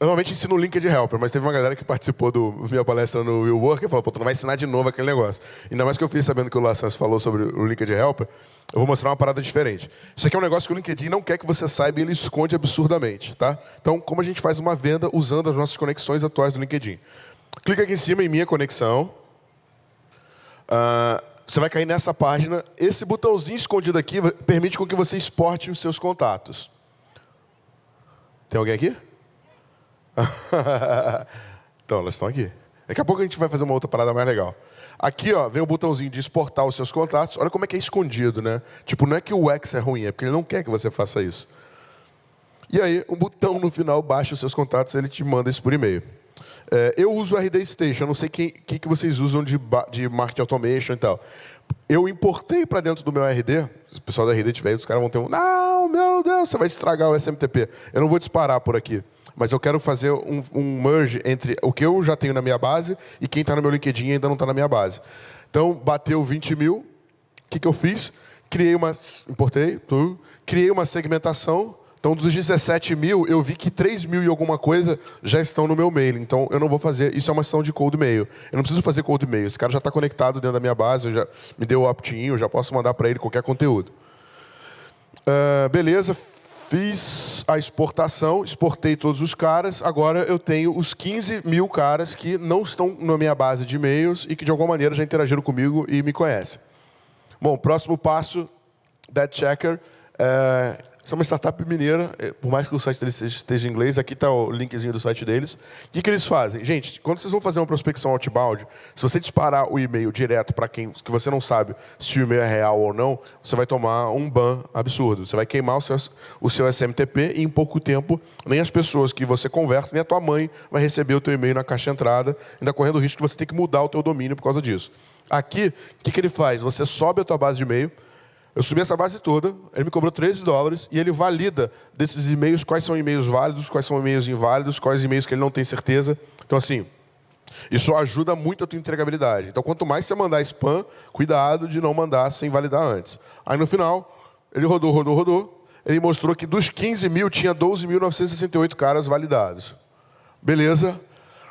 eu normalmente ensino o LinkedIn Helper, mas teve uma galera que participou da minha palestra no Will Work e falou, pô, tu não vai ensinar de novo aquele negócio. Ainda mais que eu fiz sabendo que o Lassans falou sobre o LinkedIn Helper, eu vou mostrar uma parada diferente. Isso aqui é um negócio que o LinkedIn não quer que você saiba e ele esconde absurdamente, tá? Então, como a gente faz uma venda usando as nossas conexões atuais do LinkedIn? Clica aqui em cima em minha conexão. Você vai cair nessa página. Esse botãozinho escondido aqui permite com que você exporte os seus contatos. Tem alguém aqui? Então, elas estão aqui. Daqui a pouco a gente vai fazer uma outra parada mais legal. Aqui, ó, vem o botãozinho de exportar os seus contatos. Olha como é que é escondido, né? Tipo, não é que o X é ruim, é porque ele não quer que você faça isso. E aí, um botão no final baixa os seus contatos e ele te manda isso por e-mail. Eu uso o RD Station, eu não sei o que vocês usam de marketing automation e tal. Eu importei para dentro do meu RD, se o pessoal da RD tiver aí, os caras vão ter não, meu Deus, você vai estragar o SMTP. Eu não vou disparar por aqui, mas eu quero fazer um merge entre o que eu já tenho na minha base e quem está no meu LinkedIn ainda não está na minha base. Então, bateu 20 mil, o que eu fiz? Importei tudo, criei uma segmentação. Então, dos 17 mil, eu vi que 3 mil e alguma coisa já estão no meu mail. Então, eu não vou fazer... Isso é uma ação de cold mail. Eu não preciso fazer cold mail. Esse cara já está conectado dentro da minha base, me deu o opt-in, eu já posso mandar para ele qualquer conteúdo. Beleza, fiz a exportação, exportei todos os caras. Agora, eu tenho os 15 mil caras que não estão na minha base de e-mails e que, de alguma maneira, já interagiram comigo e me conhecem. Bom, próximo passo, Dead Checker. Isso é uma startup mineira, por mais que o site deles esteja em inglês, aqui está o linkzinho do site deles. O que eles fazem? Gente, quando vocês vão fazer uma prospecção outbound, se você disparar o e-mail direto para quem que você não sabe se o e-mail é real ou não, você vai tomar um ban absurdo. Você vai queimar o seu SMTP e em pouco tempo, nem as pessoas que você conversa, nem a tua mãe vai receber o teu e-mail na caixa de entrada, ainda correndo o risco de você ter que mudar o teu domínio por causa disso. Aqui, o que ele faz? Você sobe a tua base de e-mail. Eu subi essa base toda, ele me cobrou $13 e ele valida desses e-mails quais são e-mails válidos, quais são e-mails inválidos, quais e-mails que ele não tem certeza. Então, assim, isso ajuda muito a tua entregabilidade. Então, quanto mais você mandar spam, cuidado de não mandar sem validar antes. Aí, no final, ele rodou. Ele mostrou que dos 15 mil, tinha 12.968 caras validados. Beleza?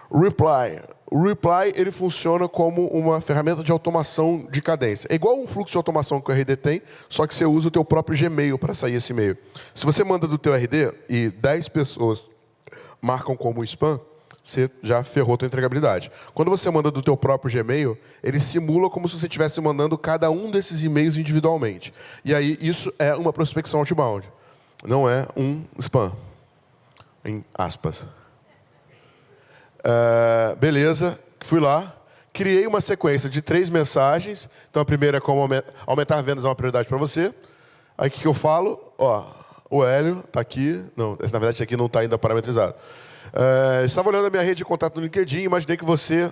Reply. O Reply ele funciona como uma ferramenta de automação de cadência. É igual um fluxo de automação que o RD tem, só que você usa o teu próprio Gmail para sair esse e-mail. Se você manda do teu RD e 10 pessoas marcam como spam, você já ferrou a tua entregabilidade. Quando você manda do teu próprio Gmail, ele simula como se você estivesse mandando cada um desses e-mails individualmente. E aí isso é uma prospecção outbound. Não é um spam. Em aspas. Beleza, fui lá, criei uma sequência de 3 mensagens. Então, a primeira é como aumentar vendas é uma prioridade para você. Aí, o que eu falo? Ó, o Hélio está aqui. Não, na verdade, isso aqui não está ainda parametrizado. Estava olhando a minha rede de contato no LinkedIn e imaginei que você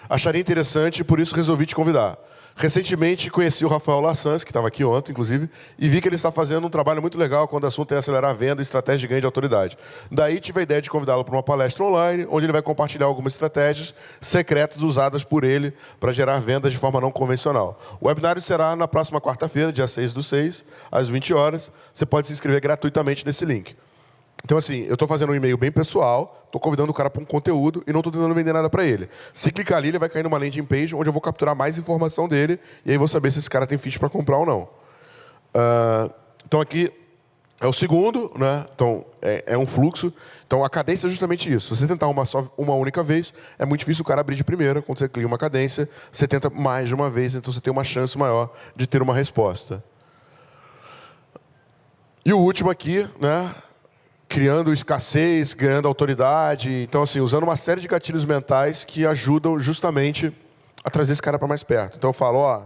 acharia interessante, por isso resolvi te convidar. Recentemente, conheci o Rafael Lassans, que estava aqui ontem, inclusive, e vi que ele está fazendo um trabalho muito legal quando o assunto é acelerar a venda e estratégia de ganho de autoridade. Daí, tive a ideia de convidá-lo para uma palestra online, onde ele vai compartilhar algumas estratégias secretas usadas por ele para gerar vendas de forma não convencional. O webinário será na próxima quarta-feira, dia 6/6, às 20 horas. Você pode se inscrever gratuitamente nesse link. Então, assim, eu estou fazendo um e-mail bem pessoal, estou convidando o cara para um conteúdo e não estou tentando vender nada para ele. Se clicar ali, ele vai cair numa landing page onde eu vou capturar mais informação dele e aí vou saber se esse cara tem ficha para comprar ou não. Então, aqui, É o segundo, né? Então, é um fluxo. Então, a cadência é justamente isso. Se você tentar uma única vez, é muito difícil o cara abrir de primeira. Quando você cria uma cadência, você tenta mais de uma vez, então você tem uma chance maior de ter uma resposta. E o último aqui, né? Criando escassez, ganhando autoridade. Então, assim, usando uma série de gatilhos mentais que ajudam justamente a trazer esse cara para mais perto. Então, eu falo, ó,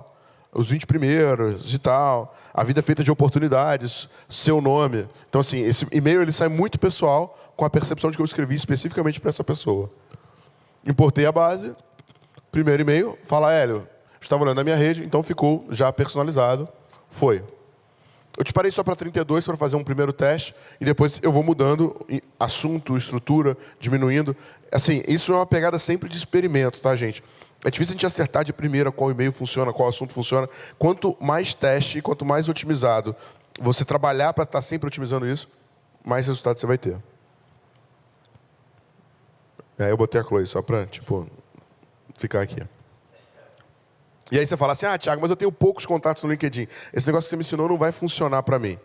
os 20 primeiros e tal, a vida é feita de oportunidades, seu nome. Então, assim, esse e-mail ele sai muito pessoal com a percepção de que eu escrevi especificamente para essa pessoa. Importei a base, primeiro e-mail, fala, Hélio, estava olhando na minha rede, então ficou já personalizado, foi. Eu disparei só para 32 para fazer um primeiro teste e depois eu vou mudando assunto, estrutura, diminuindo. Assim, isso é uma pegada sempre de experimento, tá, gente? É difícil a gente acertar de primeira qual e-mail funciona, qual assunto funciona. Quanto mais teste, quanto mais otimizado você trabalhar para estar sempre otimizando isso, mais resultado você vai ter. Aí eu botei a Chloe só para, tipo, ficar aqui. E aí você fala assim, Thiago, mas eu tenho poucos contatos no LinkedIn. Esse negócio que você me ensinou não vai funcionar para mim.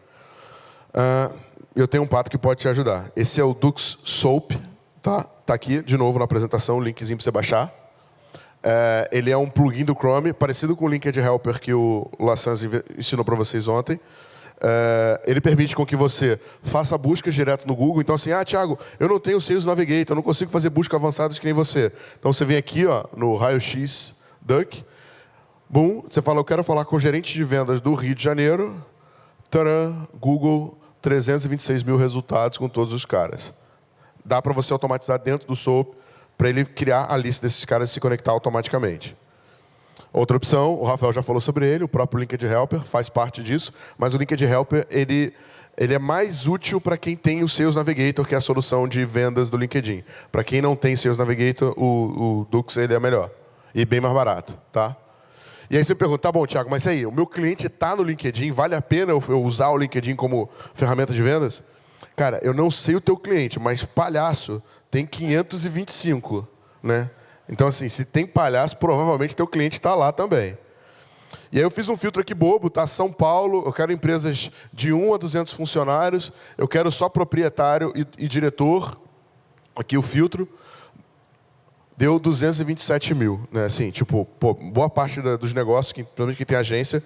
Eu tenho um pato que pode te ajudar. Esse é o Dux Soap, tá? Tá aqui, de novo, na apresentação, o linkzinho para você baixar. Ele é um plugin do Chrome, parecido com o LinkedIn Helper que o Lassans ensinou para vocês ontem. Ele permite com que você faça buscas direto no Google. Então, assim, Thiago, eu não tenho Sales Navigator, eu não consigo fazer buscas avançadas que nem você. Então, você vem aqui, ó, no raio-x Duck. Bum, você fala, eu quero falar com o gerente de vendas do Rio de Janeiro. Tcharam, Google, 326 mil resultados com todos os caras. Dá para você automatizar dentro do Soap para ele criar a lista desses caras e se conectar automaticamente. Outra opção, o Rafael já falou sobre ele, o próprio LinkedIn Helper faz parte disso, mas o LinkedIn Helper ele é mais útil para quem tem o Sales Navigator, que é a solução de vendas do LinkedIn. Para quem não tem Sales Navigator, o Dux ele é melhor e bem mais barato, tá? E aí você pergunta, tá bom, Thiago, mas aí, o meu cliente está no LinkedIn, vale a pena eu usar o LinkedIn como ferramenta de vendas? Cara, eu não sei o teu cliente, mas palhaço tem 525, né? Então, assim, se tem palhaço, provavelmente teu cliente está lá também. E aí eu fiz um filtro aqui bobo, tá? São Paulo, eu quero empresas de 1 a 200 funcionários, eu quero só proprietário e diretor. Aqui o filtro. Deu 227 mil, né? Assim, tipo, pô, boa parte dos negócios, pelo menos que tem agência,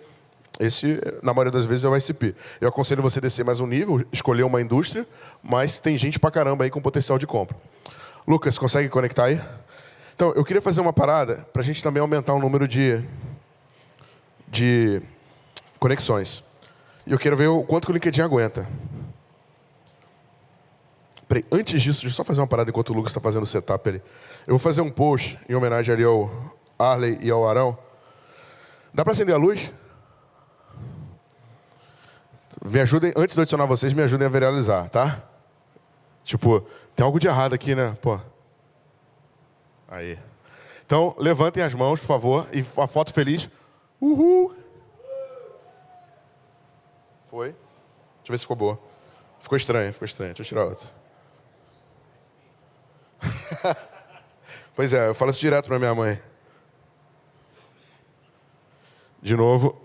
esse, na maioria das vezes, é o ICP. Eu aconselho você descer mais um nível, escolher uma indústria, mas tem gente pra caramba aí com potencial de compra. Lucas, consegue conectar aí? Então, eu queria fazer uma parada pra gente também aumentar o número de conexões. E eu quero ver o quanto que o LinkedIn aguenta. Peraí, antes disso, deixa eu só fazer uma parada enquanto o Lucas está fazendo o setup ali. Eu vou fazer um post em homenagem ali ao Arley e ao Arão. Dá para acender a luz? Me ajudem, antes de eu adicionar vocês, me ajudem a viralizar, tá? Tipo, tem algo de errado aqui, né? Pô. Aí. Então, levantem as mãos, por favor, e a foto feliz. Uhul! Foi? Deixa eu ver se ficou boa. Ficou estranho. Deixa eu tirar outra. Pois é, eu falo isso direto para minha mãe. De novo.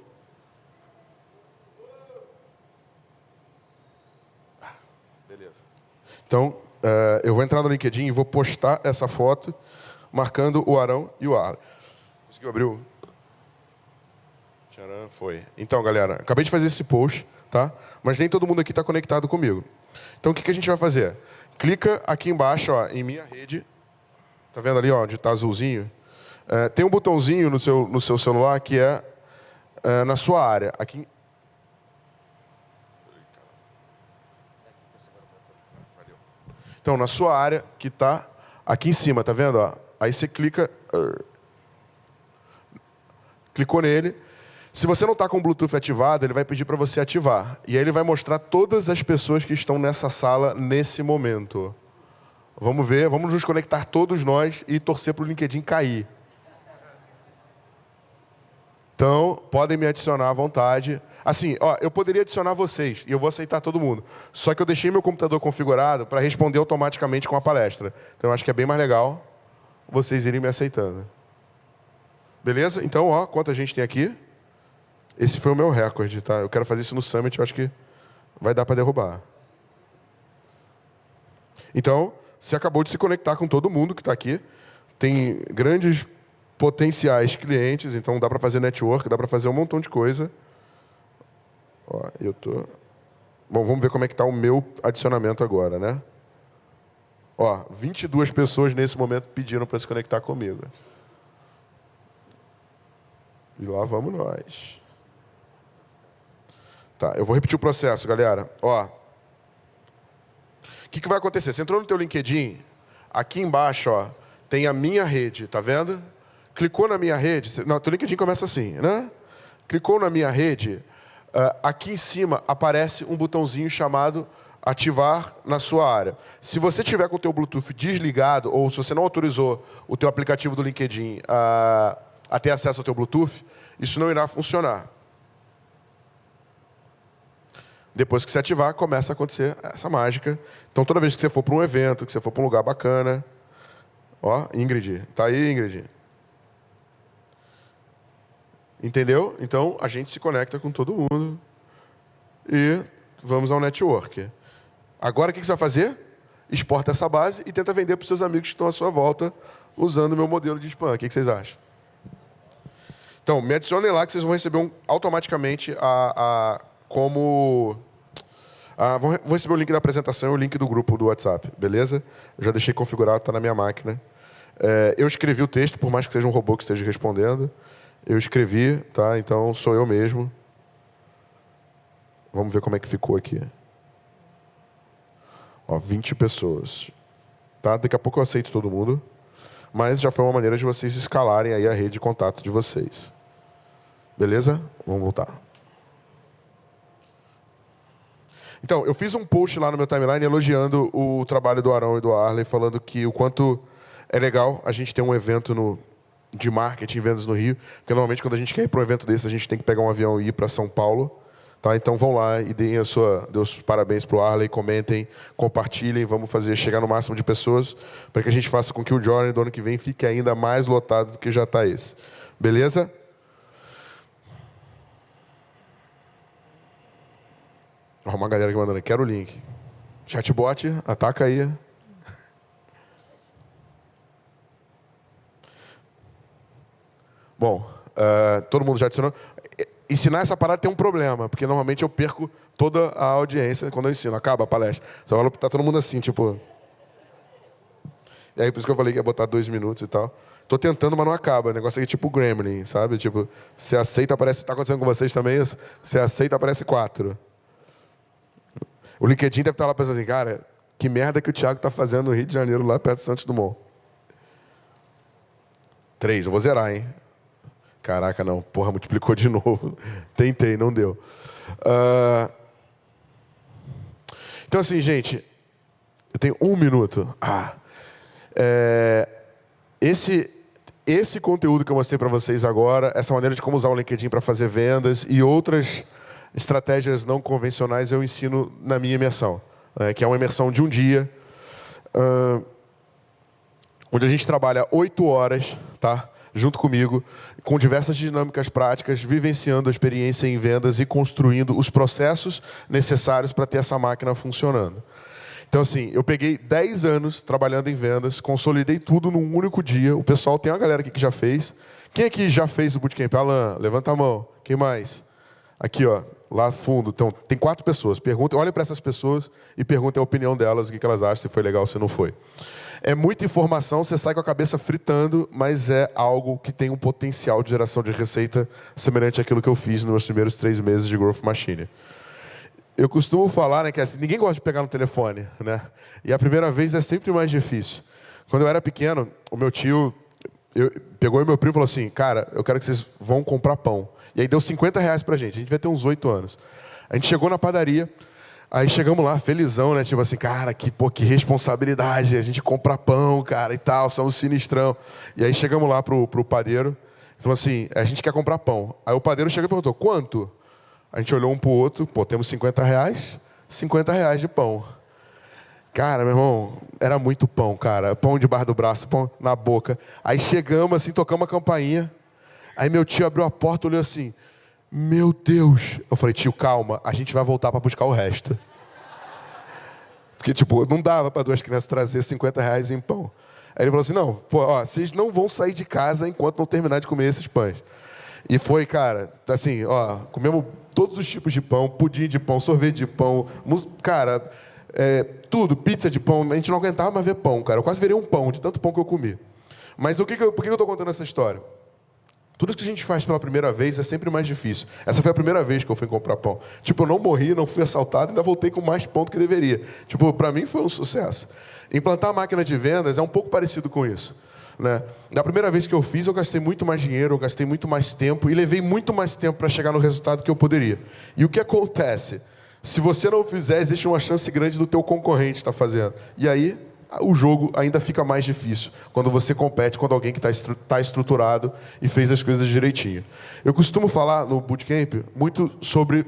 Beleza. Então, eu vou entrar no LinkedIn e vou postar essa foto, marcando o Arão e o Arley. Conseguiu abrir o... Tcharam, foi. Então, galera, acabei de fazer esse post, tá? Mas nem todo mundo aqui está conectado comigo. Então, o que a gente vai fazer? Clica aqui embaixo, ó, em minha rede. Tá vendo ali, ó, onde está azulzinho? Tem um botãozinho no seu celular que é na sua área. Aqui. Então, na sua área, que está aqui em cima, tá vendo? Ó? Aí você clica. Clicou nele. Se você não está com o Bluetooth ativado, ele vai pedir para você ativar. E aí ele vai mostrar todas as pessoas que estão nessa sala nesse momento. Vamos ver, vamos nos conectar todos nós e torcer para o LinkedIn cair. Então, podem me adicionar à vontade. Assim, ó, eu poderia adicionar vocês e eu vou aceitar todo mundo. Só que eu deixei meu computador configurado para responder automaticamente com a palestra. Então, eu acho que é bem mais legal vocês irem me aceitando. Beleza? Então, ó, quanta gente tem aqui. Esse foi o meu recorde, tá? Eu quero fazer isso no Summit, eu acho que vai dar para derrubar. Então, você acabou de se conectar com todo mundo que está aqui. Tem grandes potenciais clientes, então dá para fazer network, dá para fazer um montão de coisa. Ó, Bom, vamos ver como é que está o meu adicionamento agora, né? Ó, 22 pessoas nesse momento pediram para se conectar comigo. E lá vamos nós. Tá, eu vou repetir o processo, galera. Ó, o que vai acontecer? Você entrou no teu LinkedIn, aqui embaixo, ó, tem a minha rede, tá vendo? Clicou na minha rede, não, teu LinkedIn começa assim, né? Clicou na minha rede, aqui em cima aparece um botãozinho chamado ativar na sua área. Se você tiver com o teu Bluetooth desligado, ou se você não autorizou o teu aplicativo do LinkedIn a ter acesso ao teu Bluetooth, isso não irá funcionar. Depois que você ativar, começa a acontecer essa mágica. Então, toda vez que você for para um evento, que você for para um lugar bacana... Ó, Ingrid. Tá aí, Ingrid. Entendeu? Então, a gente se conecta com todo mundo. E vamos ao network. Agora, o que você vai fazer? Exporta essa base e tenta vender para os seus amigos que estão à sua volta, usando o meu modelo de spam. O que vocês acham? Então, me adicionem lá que vocês vão receber automaticamente vão receber o link da apresentação e o link do grupo do WhatsApp, beleza? Eu já deixei configurado, está na minha máquina. Eu escrevi o texto, por mais que seja um robô que esteja respondendo. Eu escrevi, tá? Então sou eu mesmo. Vamos ver como é que ficou aqui. Ó, 20 pessoas. Tá? Daqui a pouco eu aceito todo mundo. Mas já foi uma maneira de vocês escalarem aí a rede de contato de vocês. Beleza? Vamos voltar. Então, eu fiz um post lá no meu timeline elogiando o trabalho do Arão e do Arley, falando que o quanto é legal a gente ter um evento de marketing e vendas no Rio, porque normalmente quando a gente quer ir para um evento desse, a gente tem que pegar um avião e ir para São Paulo. Tá? Então vão lá e deem os parabéns para o Arley, comentem, compartilhem, vamos fazer chegar no máximo de pessoas, para que a gente faça com que o Journey do ano que vem fique ainda mais lotado do que já está esse. Beleza? Ó, uma galera que mandando, quero o link. Chatbot, ataca aí. Bom, todo mundo já adicionou. Ensinar essa parada tem um problema, porque normalmente eu perco toda a audiência quando eu ensino. Acaba a palestra. Só tá todo mundo assim, tipo... E aí, por isso que eu falei que ia botar 2 minutos e tal. Tô tentando, mas não acaba. O negócio aqui é tipo Gremlin, sabe? Tipo, você aceita, aparece... Tá acontecendo com vocês também? Você aceita, aparece 4. O LinkedIn deve estar lá pensando assim, cara, que merda que o Thiago tá fazendo no Rio de Janeiro, lá perto de Santos Dumont. 3, eu vou zerar, hein? Caraca, não. Porra, multiplicou de novo. Tentei, não deu. Então, assim, gente, eu tenho 1 minuto. Esse conteúdo que eu mostrei para vocês agora, essa maneira de como usar o LinkedIn para fazer vendas e outras estratégias não convencionais eu ensino na minha imersão, que é uma imersão de um dia, onde a gente trabalha 8 horas, tá? Junto comigo, com diversas dinâmicas práticas, vivenciando a experiência em vendas e construindo os processos necessários para ter essa máquina funcionando. Então, assim, eu peguei 10 anos trabalhando em vendas, consolidei tudo num único dia. O pessoal, tem uma galera aqui que já fez. Quem aqui já fez o Bootcamp? Alan, levanta a mão. Quem mais? Aqui, ó, lá fundo. Então, tem 4 pessoas. Olhem para essas pessoas e perguntem a opinião delas, o que elas acham, se foi legal ou se não foi. É muita informação, você sai com a cabeça fritando, mas é algo que tem um potencial de geração de receita semelhante àquilo que eu fiz nos meus primeiros 3 meses de Growth Machine. Eu costumo falar, né, que assim, ninguém gosta de pegar no telefone, né? E a primeira vez é sempre mais difícil. Quando eu era pequeno, o meu tio pegou e meu primo falou assim, cara, eu quero que vocês vão comprar pão. E aí deu R$50 pra gente. A gente vai ter uns 8 anos. A gente chegou na padaria, aí chegamos lá, felizão, né? Tipo assim, cara, que responsabilidade. A gente compra pão, cara, e tal, somos sinistrão. E aí chegamos lá pro padeiro, falou assim, a gente quer comprar pão. Aí o padeiro chegou e perguntou, quanto? A gente olhou um pro outro, temos R$50, R$50 de pão. Cara, meu irmão, era muito pão, cara. Pão debaixo do braço, pão na boca. Aí chegamos assim, tocamos a campainha. Aí meu tio abriu a porta, olhou assim, Meu Deus. Eu falei, tio, calma, a gente vai voltar para buscar o resto. Porque, tipo, não dava para 2 crianças trazer R$50 em pão. Aí ele falou assim, não, pô, ó, vocês não vão sair de casa enquanto não terminar de comer esses pães. E foi, cara, assim, ó, comemos todos os tipos de pão, pudim de pão, sorvete de pão, cara, tudo, pizza de pão. A gente não aguentava mais ver pão, cara. Eu quase virei um pão, de tanto pão que eu comi. Mas por que eu tô contando essa história? Tudo que a gente faz pela primeira vez é sempre mais difícil. Essa foi a primeira vez que eu fui comprar pão. Tipo, eu não morri, não fui assaltado, ainda voltei com mais pão do que deveria. Tipo, para mim foi um sucesso. Implantar a máquina de vendas é um pouco parecido com isso, né? Na primeira vez que eu fiz, eu gastei muito mais dinheiro, eu gastei muito mais tempo e levei muito mais tempo para chegar no resultado que eu poderia. E o que acontece? Se você não fizer, existe uma chance grande do teu concorrente estar fazendo. E aí, o jogo ainda fica mais difícil quando você compete com alguém que está estruturado e fez as coisas direitinho. Eu costumo falar no bootcamp muito sobre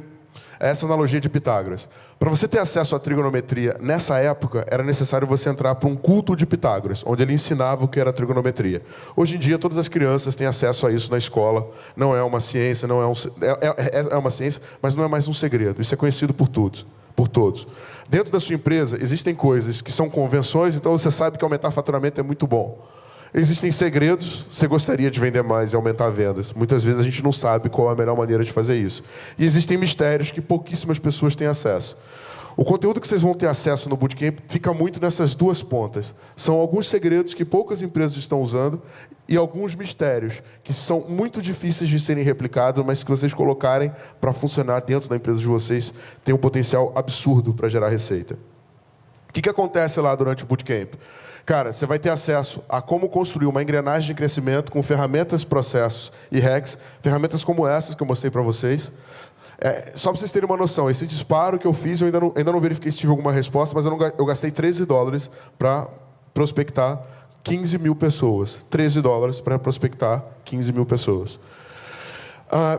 essa analogia de Pitágoras. Para você ter acesso à trigonometria nessa época, era necessário você entrar para um culto de Pitágoras, onde ele ensinava o que era trigonometria. Hoje em dia, todas as crianças têm acesso a isso na escola. Não é uma ciência, não é uma ciência, mas não é mais um segredo. Isso é conhecido por todos. Dentro da sua empresa, existem coisas que são convenções, então você sabe que aumentar faturamento é muito bom. Existem segredos, você gostaria de vender mais e aumentar vendas. Muitas vezes a gente não sabe qual é a melhor maneira de fazer isso. E existem mistérios que pouquíssimas pessoas têm acesso. O conteúdo que vocês vão ter acesso no Bootcamp fica muito nessas duas pontas. São alguns segredos que poucas empresas estão usando e alguns mistérios que são muito difíceis de serem replicados, mas que vocês colocarem para funcionar dentro da empresa de vocês, tem um potencial absurdo para gerar receita. O que acontece lá durante o Bootcamp? Cara, você vai ter acesso a como construir uma engrenagem de crescimento com ferramentas, processos e hacks, ferramentas como essas que eu mostrei para vocês. Só para vocês terem uma noção, esse disparo que eu fiz, eu ainda não verifiquei se tive alguma resposta, mas eu gastei $13 para prospectar 15 mil pessoas. $13 para prospectar 15 mil pessoas.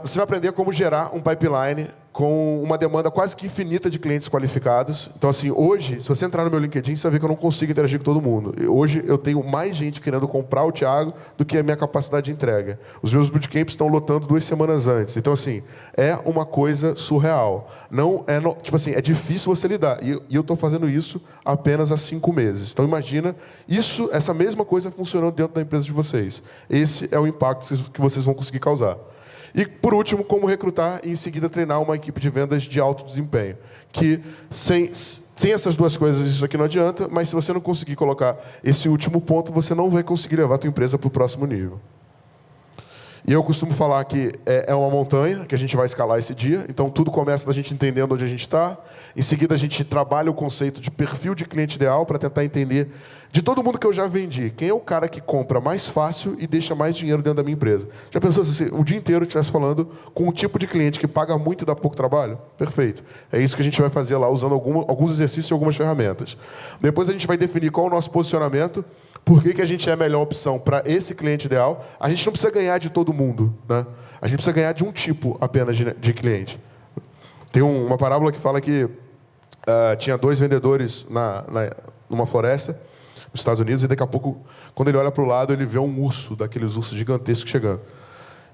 Você vai aprender como gerar um pipeline com uma demanda quase que infinita de clientes qualificados. Então, assim, hoje, se você entrar no meu LinkedIn, você vai ver que eu não consigo interagir com todo mundo. Hoje, eu tenho mais gente querendo comprar o Thiago do que a minha capacidade de entrega. Os meus bootcamps estão lotando 2 semanas antes. Então, assim, é uma coisa surreal. Tipo assim, é difícil você lidar. E eu estou fazendo isso apenas há 5 meses. Então, imagina essa mesma coisa funcionando dentro da empresa de vocês. Esse é o impacto que vocês vão conseguir causar. E, por último, como recrutar e, em seguida, treinar uma equipe de vendas de alto desempenho. Que, sem essas duas coisas, isso aqui não adianta, mas se você não conseguir colocar esse último ponto, você não vai conseguir levar a tua empresa para o próximo nível. E eu costumo falar que é uma montanha que a gente vai escalar esse dia. Então, tudo começa da gente entendendo onde a gente está. Em seguida, a gente trabalha o conceito de perfil de cliente ideal para tentar entender, de todo mundo que eu já vendi, quem é o cara que compra mais fácil e deixa mais dinheiro dentro da minha empresa. Já pensou se o dia inteiro estivesse falando com um tipo de cliente que paga muito e dá pouco trabalho? Perfeito. É isso que a gente vai fazer lá, usando alguns exercícios e algumas ferramentas. Depois, a gente vai definir qual é o nosso posicionamento. Por que a gente é a melhor opção para esse cliente ideal? A gente não precisa ganhar de todo mundo, né? A gente precisa ganhar de um tipo apenas de cliente. Tem uma parábola que fala que tinha 2 vendedores numa floresta, nos Estados Unidos, e daqui a pouco, quando ele olha para o lado, ele vê um urso, daqueles ursos gigantescos chegando.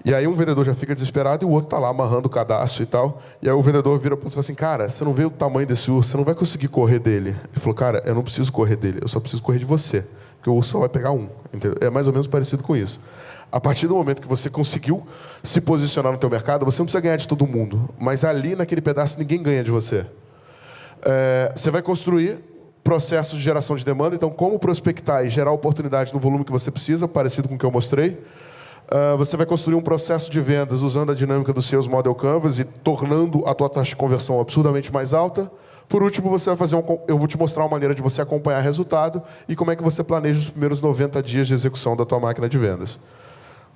E aí um vendedor já fica desesperado e o outro está lá amarrando o cadastro e tal. E aí o vendedor vira para ele e fala assim, cara, você não vê o tamanho desse urso, você não vai conseguir correr dele. Ele falou, cara, eu não preciso correr dele, eu só preciso correr de você. Porque o urso só vai pegar um. Entendeu? É mais ou menos parecido com isso. A partir do momento que você conseguiu se posicionar no teu mercado, você não precisa ganhar de todo mundo. Mas ali, naquele pedaço, ninguém ganha de você. Você vai construir processos de geração de demanda. Então, como prospectar e gerar oportunidade no volume que você precisa, parecido com o que eu mostrei. Você vai construir um processo de vendas usando a dinâmica dos seus Model Canvas e tornando a tua taxa de conversão absurdamente mais alta. Por último, você vai fazer eu vou te mostrar uma maneira de você acompanhar resultado e como é que você planeja os primeiros 90 dias de execução da tua máquina de vendas.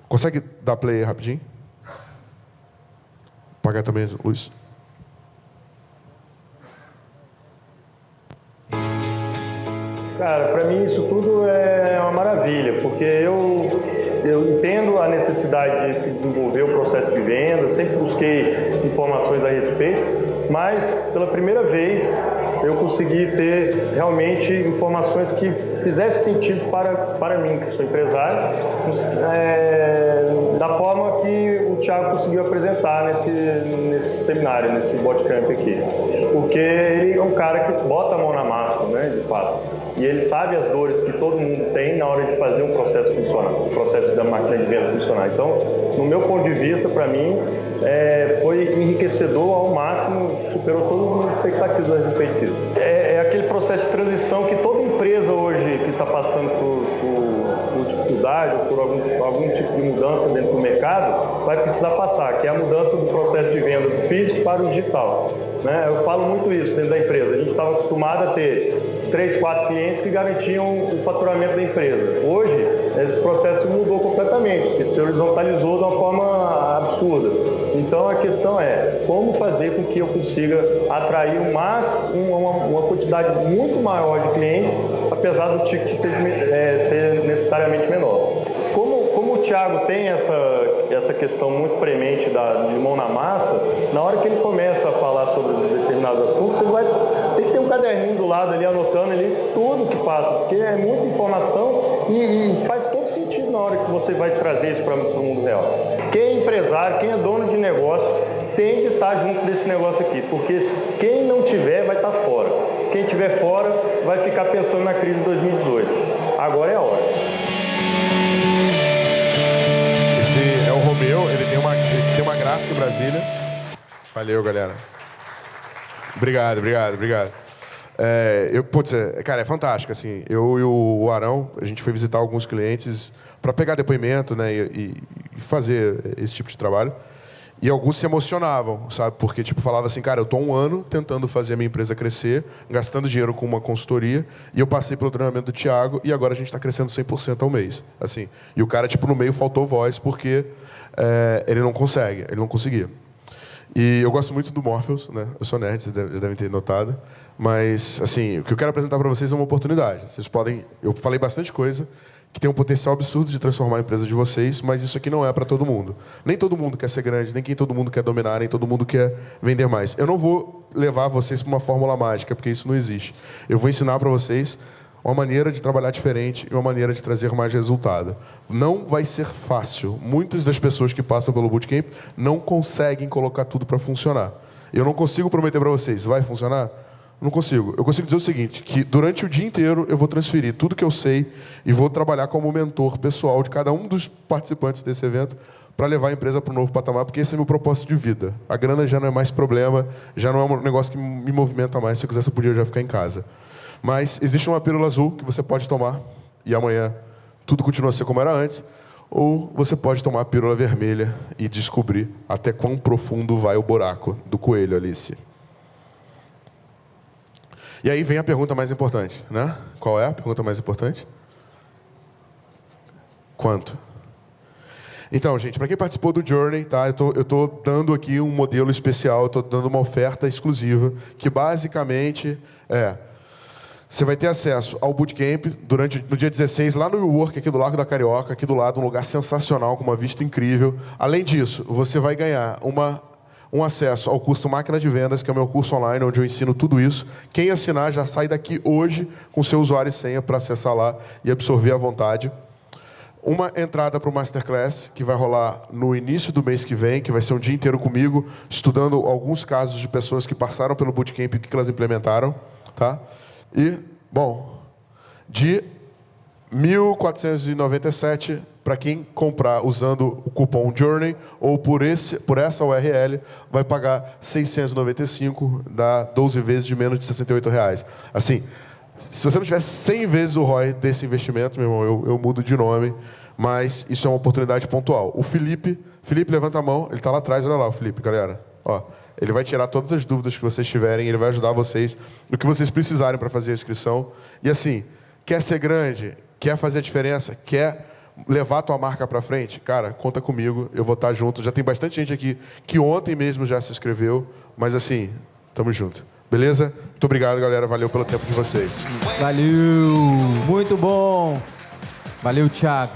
Consegue dar play aí rapidinho? Apagar também a luz. Cara, para mim isso tudo é uma maravilha, porque eu entendo a necessidade de se desenvolver o processo de venda, sempre busquei informações a respeito, mas pela primeira vez eu consegui ter realmente informações que fizessem sentido para mim, que sou empresário, da forma que o o Thiago conseguiu apresentar nesse seminário, nesse bootcamp aqui. Porque ele é um cara que bota a mão na massa, né, de fato. E ele sabe as dores que todo mundo tem na hora de fazer um processo funcionar, o processo da máquina de venda funcionar. Então, no meu ponto de vista, para mim, foi enriquecedor ao máximo, superou todas as expectativas a respeito disso. É aquele processo de transição que toda empresa hoje que está passando por dificuldade ou por algum tipo de mudança dentro do mercado vai precisar passar, que é a mudança do processo de venda do físico para o digital. Né? Eu falo muito isso dentro da empresa. A gente estava acostumado a ter 3, 4 clientes que garantiam o faturamento da empresa. Hoje, esse processo mudou completamente, porque se horizontalizou de uma forma absurda. Então, a questão é como fazer com que eu consiga atrair uma quantidade muito maior de clientes, apesar do ticket ser necessariamente menor. Como o Thiago tem essa questão muito premente de mão na massa, na hora que ele começa a falar sobre determinados assuntos, você vai ter que ter um caderninho do lado ali, anotando ali tudo que passa, porque é muita informação e faz todo sentido na hora que você vai trazer isso para o mundo real. Quem é empresário, quem é dono de negócio, tem que estar junto desse negócio aqui, porque quem não tiver vai estar fora. Quem estiver fora vai ficar pensando na crise de 2018. Agora é a hora. Esse é o Romeu, ele tem uma gráfica em Brasília. Valeu, galera. Obrigado. Cara, é fantástico, assim. Eu e o Arão, a gente foi visitar alguns clientes para pegar depoimento, né, e fazer esse tipo de trabalho. E alguns se emocionavam, sabe? Porque, falava assim, cara, eu estou há 1 ano tentando fazer a minha empresa crescer, gastando dinheiro com uma consultoria, e eu passei pelo treinamento do Thiago, e agora a gente está crescendo 100% ao mês. Assim. E o cara, no meio faltou voz, porque ele não conseguia. E eu gosto muito do Morpheus, né? Eu sou nerd, vocês devem ter notado. Mas, assim, o que eu quero apresentar para vocês é uma oportunidade. Vocês podem... Eu falei bastante coisa que tem um potencial absurdo de transformar a empresa de vocês, mas isso aqui não é para todo mundo. Nem todo mundo quer ser grande, nem todo mundo quer dominar, nem todo mundo quer vender mais. Eu não vou levar vocês para uma fórmula mágica, porque isso não existe. Eu vou ensinar para vocês uma maneira de trabalhar diferente e uma maneira de trazer mais resultado. Não vai ser fácil. Muitas das pessoas que passam pelo Bootcamp não conseguem colocar tudo para funcionar. Eu não consigo prometer para vocês, vai funcionar? Não consigo. Eu consigo dizer o seguinte, que durante o dia inteiro eu vou transferir tudo que eu sei e vou trabalhar como mentor pessoal de cada um dos participantes desse evento para levar a empresa para um novo patamar, porque esse é o meu propósito de vida. A grana já não é mais problema, já não é um negócio que me movimenta mais. Se eu quisesse, eu podia já ficar em casa. Mas existe uma pílula azul que você pode tomar e amanhã tudo continua a ser como era antes, ou você pode tomar a pílula vermelha e descobrir até quão profundo vai o buraco do coelho, Alice. E aí vem a pergunta mais importante, né? Qual é a pergunta mais importante? Quanto? Então, gente, para quem participou do Journey, tá? Eu tô dando aqui um modelo especial, eu tô dando uma oferta exclusiva, que basicamente você vai ter acesso ao Bootcamp no dia 16, lá no WeWork, aqui do Largo da Carioca, aqui do lado, um lugar sensacional, com uma vista incrível. Além disso, você vai ganhar um acesso ao curso Máquina de Vendas, que é o meu curso online, onde eu ensino tudo isso. Quem assinar já sai daqui hoje com seu usuário e senha para acessar lá e absorver à vontade. Uma entrada para o Masterclass, que vai rolar no início do mês que vem, que vai ser um dia inteiro comigo, estudando alguns casos de pessoas que passaram pelo Bootcamp e o que elas implementaram. Tá? E, bom, de 1.497 para quem comprar usando o cupom Journey ou por essa URL, vai pagar 695, dá 12 vezes de menos de R$68. Assim, se você não tivesse 100 vezes o ROI desse investimento, meu irmão, eu mudo de nome, mas isso é uma oportunidade pontual. O Felipe, levanta a mão, ele está lá atrás, olha lá o Felipe, galera. Ó, ele vai tirar todas as dúvidas que vocês tiverem, ele vai ajudar vocês no que vocês precisarem para fazer a inscrição. E assim, quer ser grande, quer fazer a diferença, quer levar a tua marca para frente, cara, conta comigo, eu vou estar junto. Já tem bastante gente aqui que ontem mesmo já se inscreveu, mas assim, tamo junto. Beleza? Muito obrigado, galera. Valeu pelo tempo de vocês. Valeu! Muito bom! Valeu, Thiago.